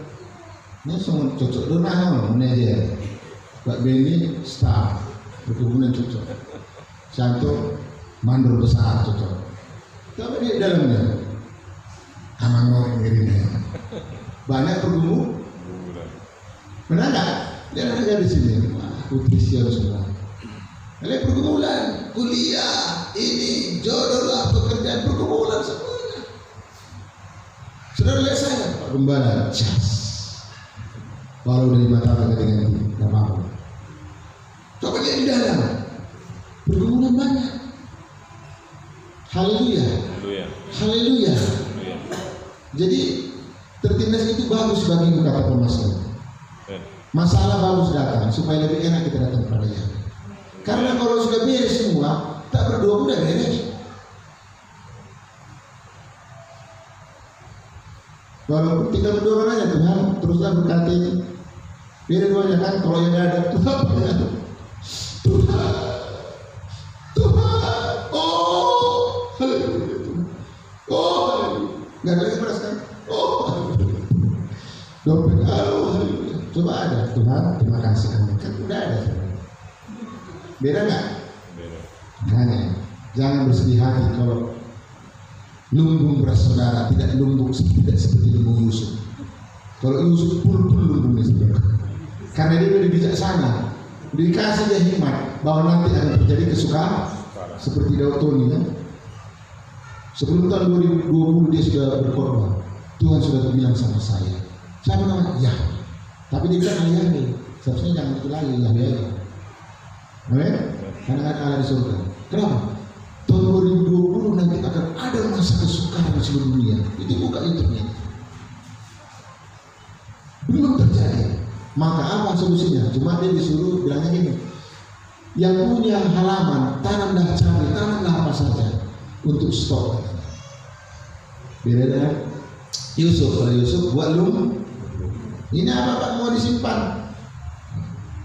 ini semua cocok. Donah, manajer, Pak Beni, staff, perkebunan cocok. Satu mandor besar cocok. Tapi di dalamnya, aman orang ngirinya. Banyak pergumulan. Benar nggak? Dia ada di sini. Putri siapa semua. Kalian pergumulan, kuliah, ini, jodoh lah, pekerjaan, pergumulan semuanya. Saudara lihat saya, Pak Gembala, walau dari mata mata dengan ini, tidak apa-apa. Coba lihat di dalam, pergumulan banyak. Haleluya, haleluya. Jadi tertindas itu bagus bagimu kata pemasaran. Masalah bagus datang supaya lebih enak kita datang kepada Yahweh. Karena kalau sudah beres semua, tak berdoa udah beres. Kalau kita berdoa aja Tuhan, teruslah berkati. Biar doanya kan kalau yang ada Tuhan, Tuhan, Tuhan, oh, haleluya, oh, nggak ada yang merasa, oh, dompet, haleluya. Coba ada Tuhan, terima kasih kan udah ada. Beda nggak? Beda. Hanya jangan bersedih hati kalau lumbung beras saudara tidak lumbung tidak seperti lumbung Yusuf. Kalau Yusuf pun lumbungnya saudara. Karena dia lebih bijaksana, dikasih dia hikmat bahwa nanti akan terjadi kesukaan seperti Daud Tony kan. Sebelum tahun 2020 dia sudah berkorban. Tuhan sudah bilang sama saya. Siapa namanya? Ya. Tapi dia bilang Yahweh. Seharusnya jangan itu lagi Yahweh aja. Karena ada di surga. Kenapa? Tahun 2020 nanti akan ada masa kesukaran di seluruh dunia. Itu buka internet. Belum terjadi. Maka apa solusinya? Cuma dia disuruh bilangnya gini. Yang punya halaman, tanamlah cabai, tanamlah apa saja untuk stok. Beda dengan Yusuf. Kalau Yusuf buat lumbung. Ini apa Pak mau disimpan?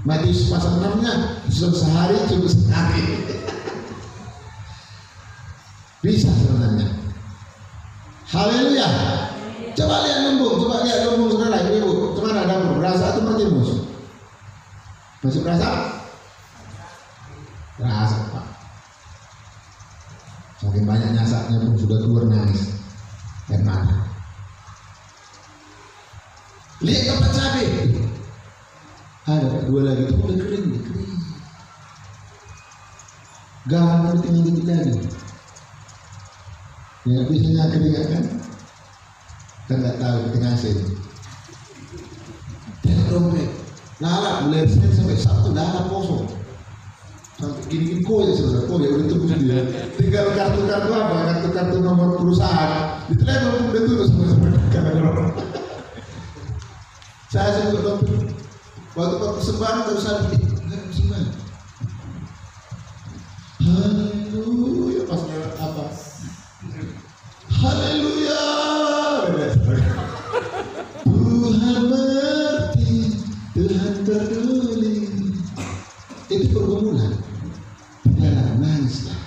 Matius pasal 6-nya sehari cukup sehari. Bisa sebenarnya. Haleluya. Coba lihat lumbung saudara ibu. Cuman ada berasa atau bertimus? Masih berasa? Berasa Pak. Saking banyak nyasaknya pun sudah keluar nangis. Dan mana? Lihat tempat cabai. Ada dua lagi itu udah kering. Garam itu tinggal dikit lagi. Ya biasanya kering kan? Kan nggak tahu ketinggalan asin. Dan dompet, lalap mulai Senin sampai Sabtu lalap kosong. Sampai gini koyak saudara, koyak udah tunggu dia. Tinggal kartu-kartu apa? Kartu-kartu nomor perusahaan. Ditelepon udah tulis semua karena saya sebut dompet. Waktu persembahan terus ada persembahan. Haleluya pas apa? Haleluya. Tuhan mengerti, Tuhan peduli. Itu pergumulan. Jangan nangislah.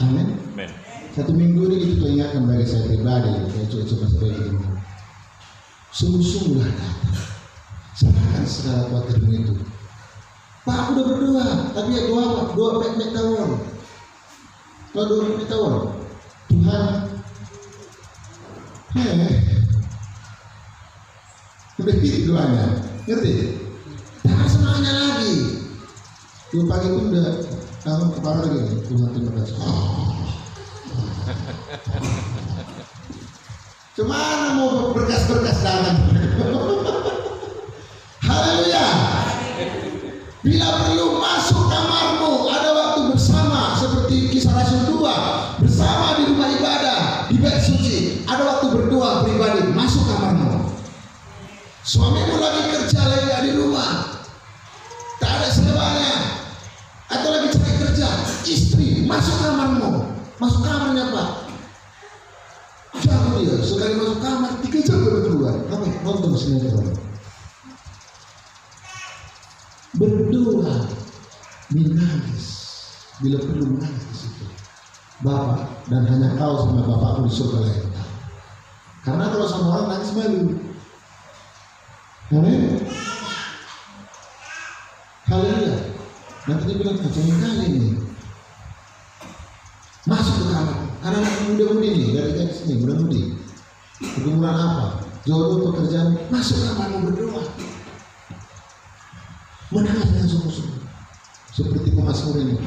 Amin. Amin. Satu minggu ini itu ingatkan bagi saya pribadi. Saya coba sebagai ini. Sungguh-sungguhlah datang. Serahkan segala khawatirmu itu. Pak, aku udah berdoa, tapi ya doa apa? Doa pek-pek tawar. Doa pek-pek tawar. Tuhan, udah gitu doanya, ngerti? Jangan semangatnya lagi. Dua pagi pun udah tangan kepala lagi. Tuhan terima kasih. Cemana mau berkas-berkas tangan? Haleluya. Bila perlu masuk kamarmu, ada waktu bersama seperti Kisah Suamimu lagi kerja lagi di rumah, tak ada sewanya, atau lagi cari kerja, istri masuk kamarmu, masuk kamarnya Pak. Jangan dia sekali masuk kamar 3 jam baru keluar. Apa? Nonton sinetron. Berdoa, menangis bila perlu menangis di situ. Bapak, dan hanya kau sama bapakmu di surga yang tahu. Karena kalau sama orang nangis malu. Amin. Haleluya. Nanti dia bilang jangan kali ini. Masuk ke kamar. Karena anak muda-mudi nih dari sini muda-mudi. Pergumulan apa? Jodoh, pekerjaan. Masuk ke kamarmu berdoa. Menangis dengan sungguh-sungguh. Seperti Mazmur ini.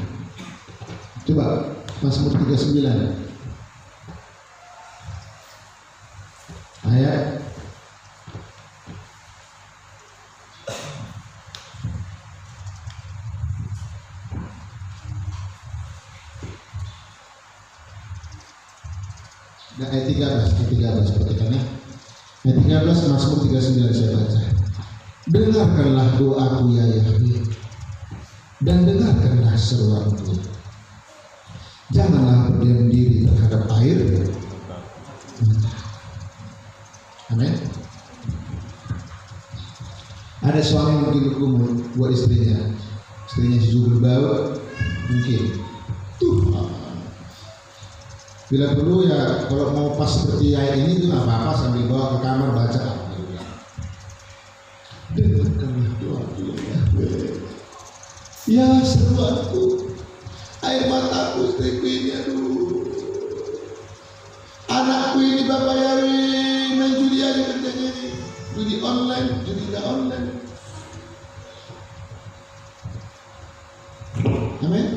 Coba Mazmur 39 ayat ayat 13 perhatikannya. Ayat 13 Mazmur 39 saya baca. Dengarkanlah doaku ya Yahweh, dan dengarkanlah seruanku. Janganlah berdiam diri terhadap air. Amin. Ada suami mungkin bergumul buat istrinya sujud berbau mungkin. Bila perlu ya kalau mau pas seperti ayat ini itu nggak apa-apa sambil bawa ke kamar baca. Dengarkanlah doaku ya Yahweh. Ya seruanku, air mataku istriku ini, aduh. Anakku ini Bapak Yahweh main judi aja kerjanya ini. Judi online, judi nggak online. Amin.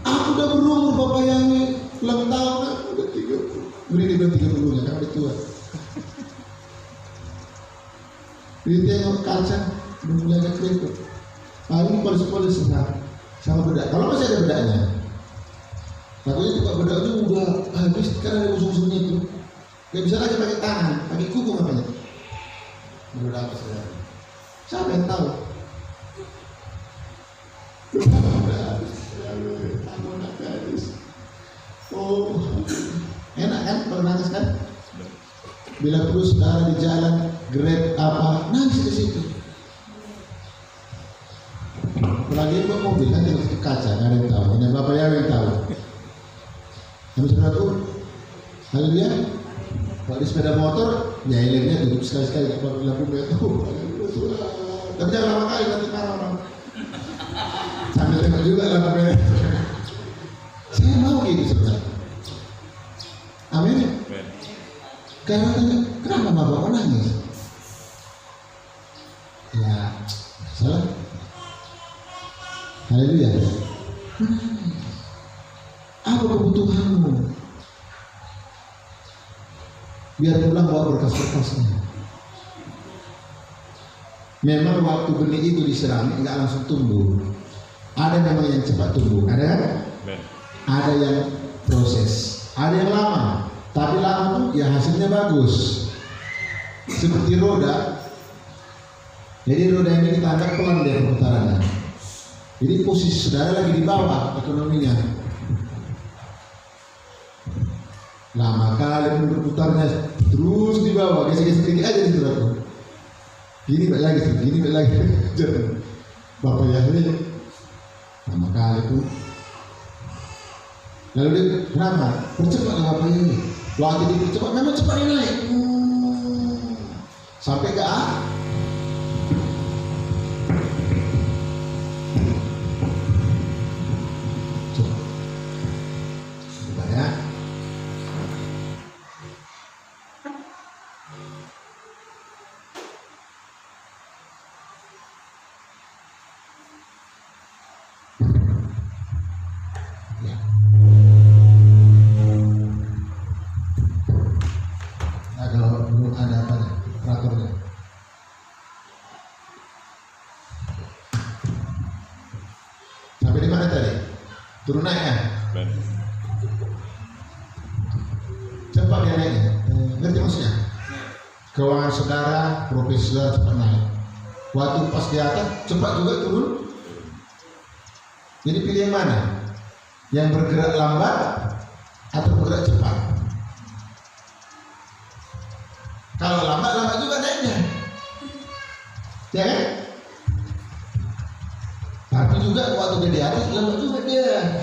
Aku udah berumur Bapak Yahweh, ulang tahun aku udah 30. Beri dia 30 nya, karena udah tua. Dia tengok kaca, udah mulai agak keriput. Paling polis-polis sama bedak. Kalau masih ada bedaknya, takutnya juga bedaknya udah habis karena ada musuh-musuhnya itu. Gak bisa lagi pakai tangan, pakai kuku makanya. Menurut apa saudara? Siapa yang tahu? Udah habis, aku nak habis. Oh, enak kan kalau nangis kan? Bila perlu saudara di jalan, Grab apa, nangis ke situ. Apalagi buat mobil kan jangan tutup kaca, nggak ada yang tahu. Hanya Bapak Yahweh yang tahu. Tapi saudaraku, haleluya. Kalau di sepeda motor, ya helmnya tutup sekali-sekali. Kalau lampu merah, tapi jangan lama kali nanti marah orang. Sambil tengok juga lampu merah. Saya mau gitu saudara. Amin. Karena tanya, kenapa Bapak nangis? Ya, salah. Haleluya. Apa kebutuhanmu? Biar pulang bawa berkas-berkasnya. Memang waktu benih itu disiram nggak langsung tumbuh. Ada memang yang cepat tumbuh, ada kan? Ada yang proses, ada yang lama. Tapi lama tuh ya hasilnya bagus. Seperti roda. Jadi roda ini kita angkat pelan dari perputarannya. Jadi posisi saudara lagi di bawah ekonominya. Lama kali berputarnya terus di bawah, geser-geser sedikit aja di saudara. Gini balik lagi, gini balik lagi. Bapak Yahweh lama kali tuh. Lalu dia kenapa? Percepatlah Bapak Yahweh. Waktu dipercepat memang cepat naik. Sampai ke A. Kalau belum ada apa operatornya. keuangan saudara, profesi saudara cepat naik. Waktu pas di atas cepat juga turun. Jadi pilih yang mana? Yang bergerak lambat atau bergerak cepat? Kalau lambat juga naiknya, ya kan? Tapi juga waktu dia di atas lambat juga dia.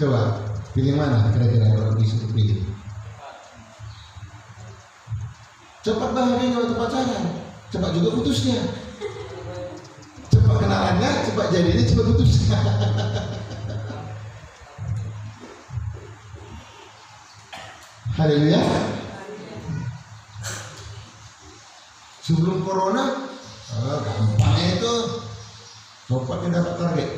Coba pilih mana kira-kira kalau disuruh pilih? Cepat bahagianya waktu pacaran, cepat juga putusnya. Cepat kenalannya, cepat jadinya, cepat putusnya. Haleluya. Sebelum corona, gampangnya itu copotnya dapat target.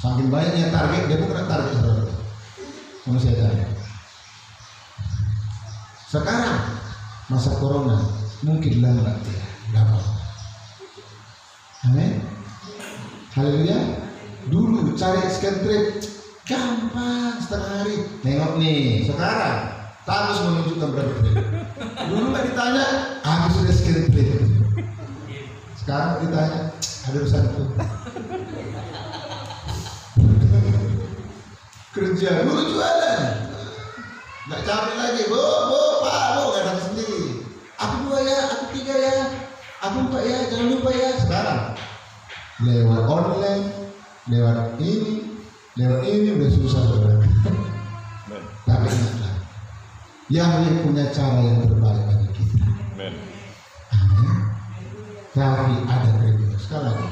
Saking banyaknya target, dia pun kena target. Sama saya tanya. Sekarang masa corona mungkin lambat ya, gampang. Amin. Haleluya. Dulu cari scan trip gampang, setengah hari. Nengok nih, sekarang harus menunjukkan berapa trip. Dulu nggak ditanya, aku sudah scan trip. Sekarang ditanya, ada urusan itu. Kerja dulu jualan, nggak capek lagi. Pak, nggak sendiri. Aku 2 ya, aku 3 ya, aku 4 ya, jangan lupa ya. Sekarang lewat online, lewat ini udah susah saudara. Tapi ingatlah, Yahweh punya cara yang terbaik bagi kita. Amin. Tapi ada kriteria. Sekali lagi,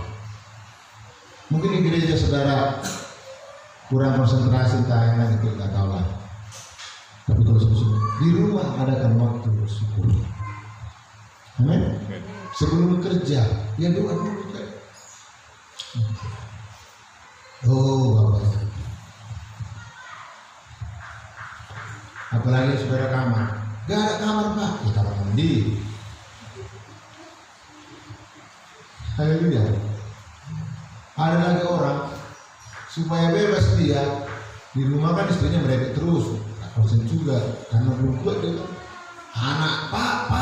mungkin di gereja saudara kurang konsentrasi tayangan itu nggak tahu lah. Tapi kalau di rumah adakan waktu bersyukur. Amin. Sebelum kerja, ya doa dulu kan. Oh, Bapak. Apalagi saudara kamar, gak ada kamar Pak, ya kamar mandi. Haleluya. Ada lagi orang supaya bebas dia di rumah kan istrinya merepek terus, tak konsen juga karena belum kuat dia. Anak pak,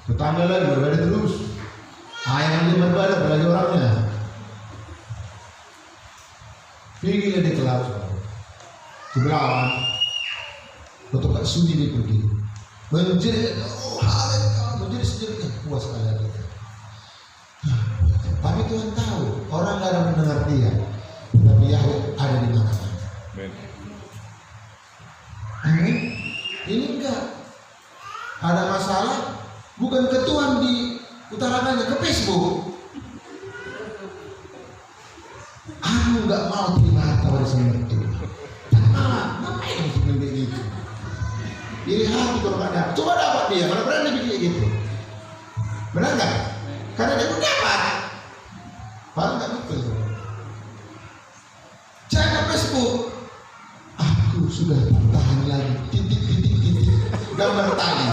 tetangga lagi berbeda terus. Ayam dia berbeda apalagi orangnya. Pergilah di kelas sebelah, untuk Kak Sudi dia pergi menjerit, menjerit sejauhnya puas sekali hati. Tapi Tuhan tahu orang nggak ada mendengar dia, tapi Yahweh ada di mana-mana. Amin. Ini enggak ada masalah, bukan ke Tuhan diutarakannya ke Facebook. Aku nggak mau terima harta warisan itu. Ngapain untuk membeli itu? Iri hati kalau nggak dapat. Coba dapat dia, mana berani bikin gitu? Benar nggak? Karena dia pun dapat. Padahal nggak betul. Cek ke Facebook. Aku sudah tahan lagi. Titik. Gambar tali.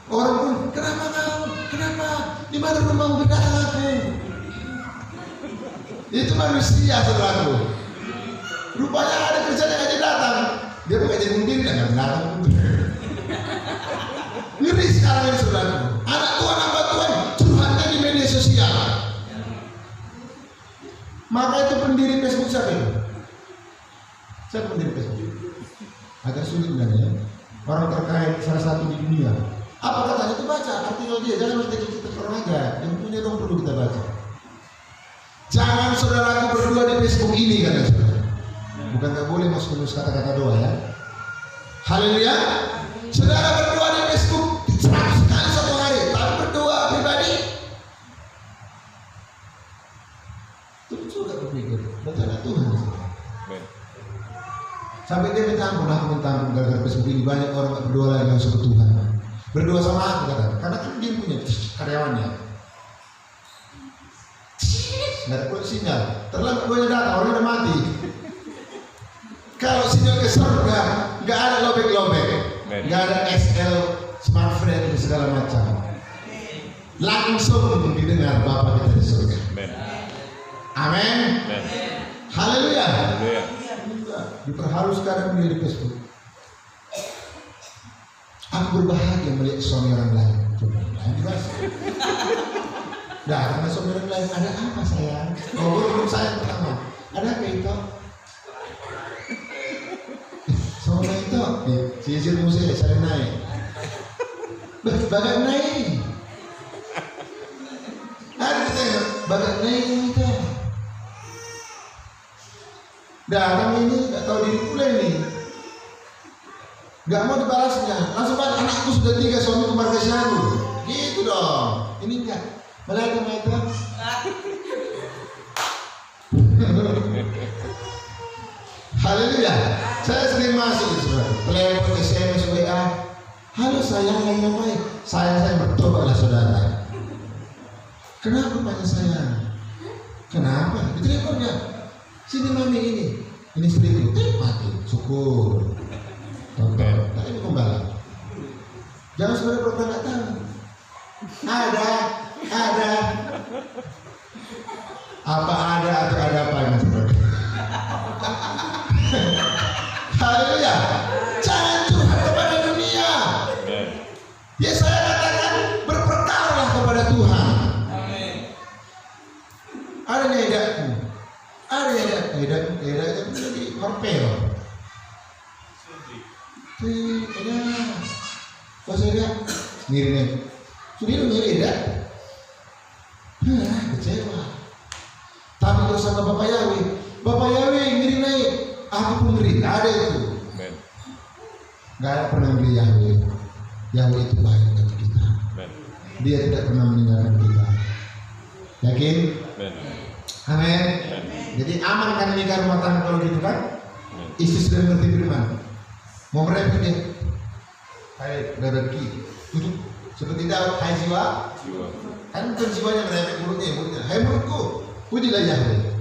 Orang pun, kenapa kau? Kenapa? Di mana rumahmu berkata aku? Itu manusia saudaraku. Rupanya ada kerjaan yang aja datang. Dia bukan jadi mungkin dan nggak datang. Ngeri sekarang ini saudaraku. Anak Tuhan hamba Tuhan curhatnya di media sosial. Maka itu pendiri Facebook siapa itu? Siapa pendiri Facebook? Agak sulit bilangnya. Orang terkait salah satu di dunia. Apa katanya itu baca artikel dia. Jangan kita orang aja. Yang punya dong perlu kita baca. Jangan saudaraku berdua di Facebook ini kata saudara. Bukan tak boleh masuk kata-kata doa ya. Haleluya. Saudara berdua di Facebook 100 kali satu hari, tapi berdoa pribadi. Itu juga berpikir rencana Tuhan. Sampai dia minta ampun gara-gara Facebook ini banyak orang tak berdoa lagi masuk ke Tuhan. Berdoa sama aku kata, karena kan dia punya karyawannya. Nggak ada sinyal, terlambat banyak data, orang udah mati. Kalau sinyal ke surga, nggak ada lobek-lobek, nggak ada SL, smartphone segala macam. Langsung didengar Bapa kita di surga. Amin. Haleluya. diperhalus sekarang di Facebook. Aku berbahagia melihat suami orang lain. Coba lain dibahas. Nah, karena suami orang lain ada apa sayang? Oh, belum saya pertama. Ada apa itu? Suami itu, sisir musik saya naik. Bagai naik. Ada kita ya, bagai naik itu. Datang ini nggak tahu diri pula ini. Gak mau dibalasnya, langsung balik, anakku sudah 3, suami keluarga syaru. Gitu dong. Ini enggak. Mulai sama itu. Haleluya. Saya sering masuk telepon, SMS, WA. Halo sayang, yang baik. Saya bertobatlah saudara. Kenapa banyak sayang? Kenapa? Itu teleponnya. Sini mami ini. Ini istriku. Mati. Syukur. Tonton, tak ini kembali. Jangan sebenarnya pernah nggak tahu. Ada. Apa ada atau ada apa yang sebenarnya? Haleluya. Jangan curhat kepada dunia. Ya saya katakan berperkarolah kepada Tuhan. Ada edakku. Ada edak itu menjadi merpel. Ada bahasa dia ngiri dah. Kecewa. Tapi terus sama Bapak Yawi ngiri naik. Aku pun ngiri. Ada itu. Gak ada pernah ngiri Yawi itu baik bagi kita. Dia tidak pernah meninggalkan kita. Yakin? Amin. Jadi aman kan nikah rumah tangga kalau gitu kan? Istri sudah mengerti firman. Mau merepek dia. Hai rezeki. Duduk seperti Daud. Hai jiwa. Kan bukan jiwanya merepek mulutnya. Hai mulutku. Pujilah Yahweh.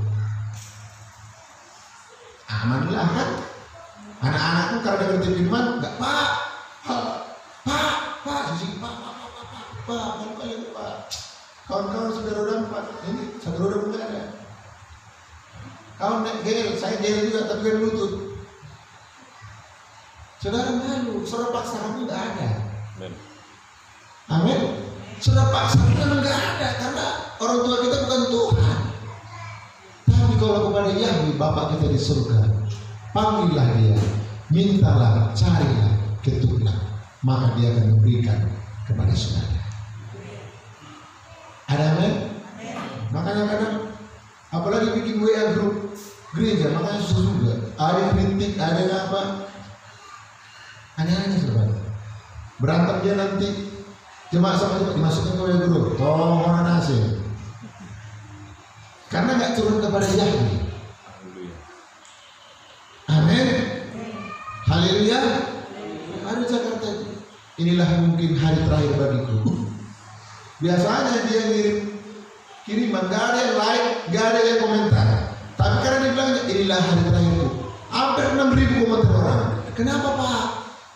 Amanlah kan? Anak-anakku karena ngerti firman, enggak pak, sisi pak. Kawan-kawan saudara roda 4, ini satu roda pun enggak ada. Kawan naik gel, saya gel juga tapi gel lutut. Saudara malu, saudara paksa kami enggak ada. Amin. Saudara paksa memang enggak ada karena orang tua kita bukan Tuhan. Tapi kalau kepada Yahweh Bapa kita di surga, panggillah dia, mintalah, carilah, ketuklah, maka dia akan memberikan kepada saudara. Ada amin? Makanya kadang apalagi bikin WA grup gereja, makanya susah juga. Ada yang kritik, ada yang apa? Aneh-aneh saudara. Berantem dia nanti jemaah sama dimasukin ke WA grup, tolong orang nasib. Karena nggak turun kepada Yahweh. Amin. Haleluya. Ada Jakarta. Inilah mungkin hari terakhir bagiku. Biasanya dia kiriman, gak ada yang like, gak ada yang komentar. Tapi karena dia bilang inilah hari terakhirku, hampir 6.000 komentar orang. Kenapa Pak?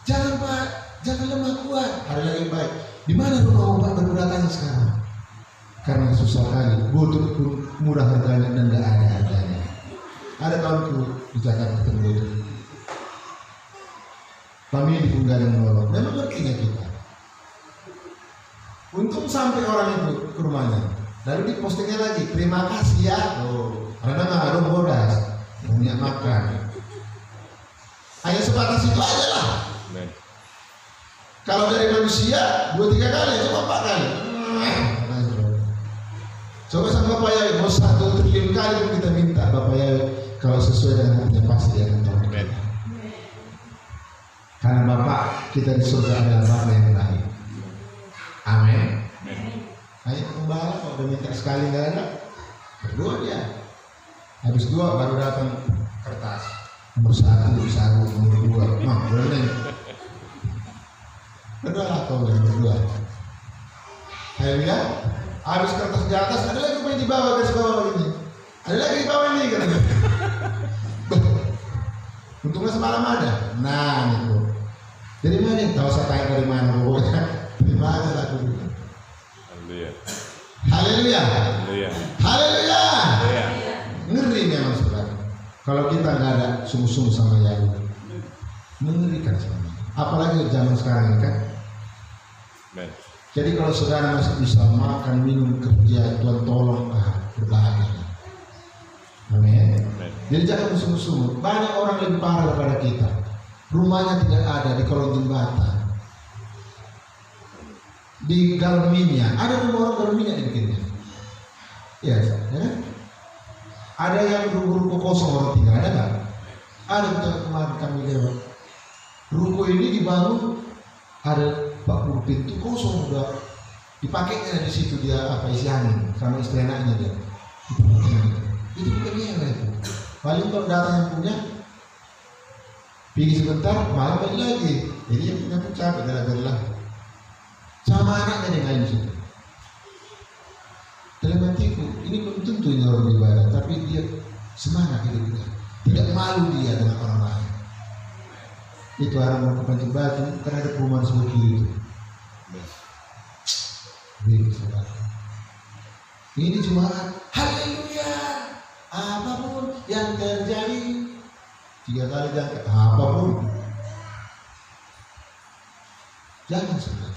Jangan Pak, jangan lemah kuat. Hari lagi baik. Di mana rumah obat berdatangan sekarang? Karena susah kali, butuh pun murah harganya dan gak ada harganya. Ada kawanku di Jakarta ketemu itu. Kami di Punggara menolong. Memang ngertinya kita. Untung sampai orang itu ke rumahnya. Lalu di postingnya lagi, terima kasih ya. Karena nggak ada bodas, punya makan. Hanya sebatas itu aja lah. Kalau dari manusia 2-3 kali, coba 4 kali. Coba sama Bapak Yawi, mau 1 triliun kali pun kita minta Bapak Yawi. Kalau sesuai dengan hatinya pasti dia akan tolong kita. Karena Bapak kita di surga adalah Bapak yang baik. Amin. Hanya pembala kalau udah minta sekali nggak ada, berdoa dia. Habis doa baru datang kertas nomor 1, nomor 2, mah boleh. Berdoa kau berdua. Haleluya. Habis kertas di atas ada lagi yang di bawah, garis bawah ini. Ada lagi di bawah ini kan. Untungnya semalam ada. Nah itu. Jadi mana? Tahu saya tanya dari mana pokoknya. Dari mana lah aku. Haleluya. Haleluya. Haleluya. Haleluya. Haleluya. Ngeri memang saudara. Kalau kita nggak ada sungguh-sungguh sama Yahweh, mengerikan sama. Apalagi zaman sekarang ini kan. Amen. Jadi kalau saudara masih bisa makan, minum, kerja, Tuhan tolong, berbahagia. Amin. Jadi jangan sungguh-sungguh. Banyak orang lebih parah daripada kita. Rumahnya tidak ada di kolong jembatan, di Galminya. Ada rumah orang Galminya dibikinnya. Ya, ya. Ada yang ruko kosong orang tinggal, ada nggak? Ada, kita kemarin kami lewat. Ruko ini dibangun, ada 40 pintu kosong, udah dipakainya di situ dia isi angin sama istri anaknya dia. Itu bukan dia itu. Paling kalau datang yang punya, pergi sebentar, malam balik lagi. Jadi yang punya pun capek gerak-gerak. Sama anaknya dia ngain situ. Dalam hatiku, ini belum tentu ini orang ibadah, tapi dia semangat hidupnya. Tidak malu dia dengan orang lain. Itu orang mau ke Pancing Batu, kan ada perumahan sebelah kiri itu. Ini cuma haleluya, apapun yang terjadi, 3 kali jangka, apapun. Jangan saudara,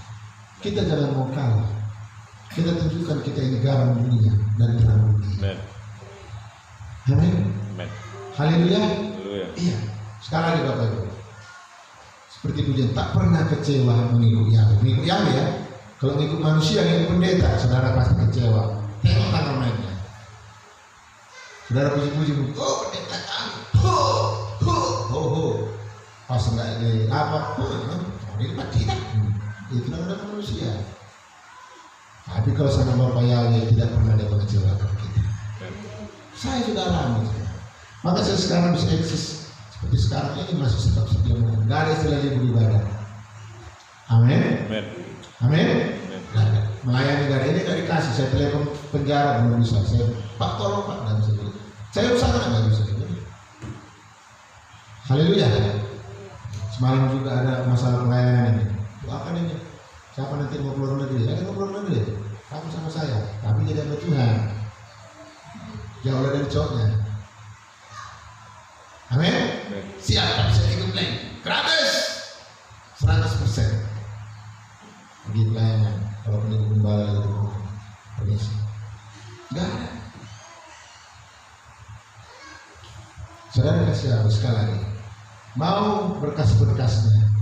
kita jangan mau kalah. Kita tunjukkan kita ini garam dunia dan terang dunia. Amin. Haleluya. Iya. Sekali lagi Bapak Ibu. Seperti pujian, tak pernah kecewa mengikut Yahweh. Mengikut Yahweh ya. Kalau mengikut manusia, mengikut pendeta, saudara pasti kecewa. Tengok tangan mainnya. Saudara puji-puji, oh pendeta kami, pas enggak ini apa, ini tidak. Itu namanya manusia. Tapi kalau sama Bapak Yahweh tidak pernah dia mengecewakan kita. Saya sudah alami. Maka saya sekarang bisa eksis seperti sekarang ini masih tetap setia menang. Gak ada istilah libur ibadah. Amin. Amin. Melayani gak ada, ini gak dikasih. Saya telepon penjara belum bisa. Saya Pak tolong Pak, gak bisa gitu. Saya usaha gak bisa gitu. Haleluya. Semalam juga ada masalah pelayanan ini. Doakan ini. Siapa nanti mau keluar negeri? Ada mau keluar negeri? Kamu sama saya. Tapi jadi sama Tuhan. Jauh dari cowoknya. Amin. Siap, bisa ikut lagi. Gratis. 100%. Pergi pelayanan. Kalau pergi ke gembala itu permisi. Enggak ada. Saudara kasih harus sekali lagi. Mau berkas-berkasnya,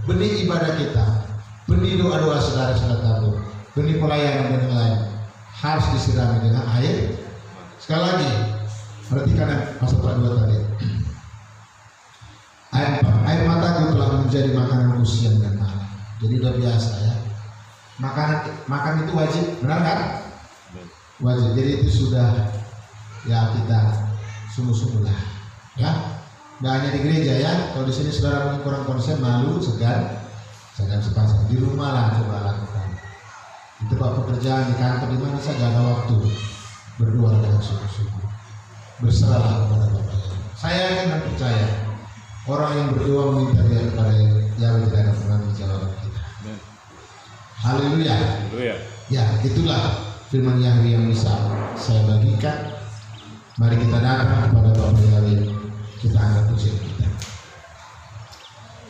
benih ibadah kita, benih doa-doa saudara-saudara tahu, benih pelayanan dan yang lain harus disirami dengan air. Sekali lagi, perhatikan pasal 2 tadi. Air mataku telah menjadi makananku siang dan malam. Jadi udah biasa ya. Makan itu wajib, benar kan? Wajib. Jadi itu sudah ya kita sungguh-sungguh lah, ya. Nggak hanya di gereja ya. Kalau di sini saudara mungkin kurang konsen, malu, segan sepasang. Di rumah lah coba lakukan. Di tempat pekerjaan, di kantor, di mana saja ada waktu berdoa dengan sungguh-sungguh. Berserahlah kepada Bapa. Saya yakin dan percaya orang yang berdoa meminta dia kepada Yahweh tidak akan pernah menjawab kita. Haleluya. Ya, itulah firman Yahweh yang bisa saya bagikan. Mari kita datang kepada Bapa Yahweh. Kita angkat pujian kita.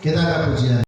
Kita angkat pujian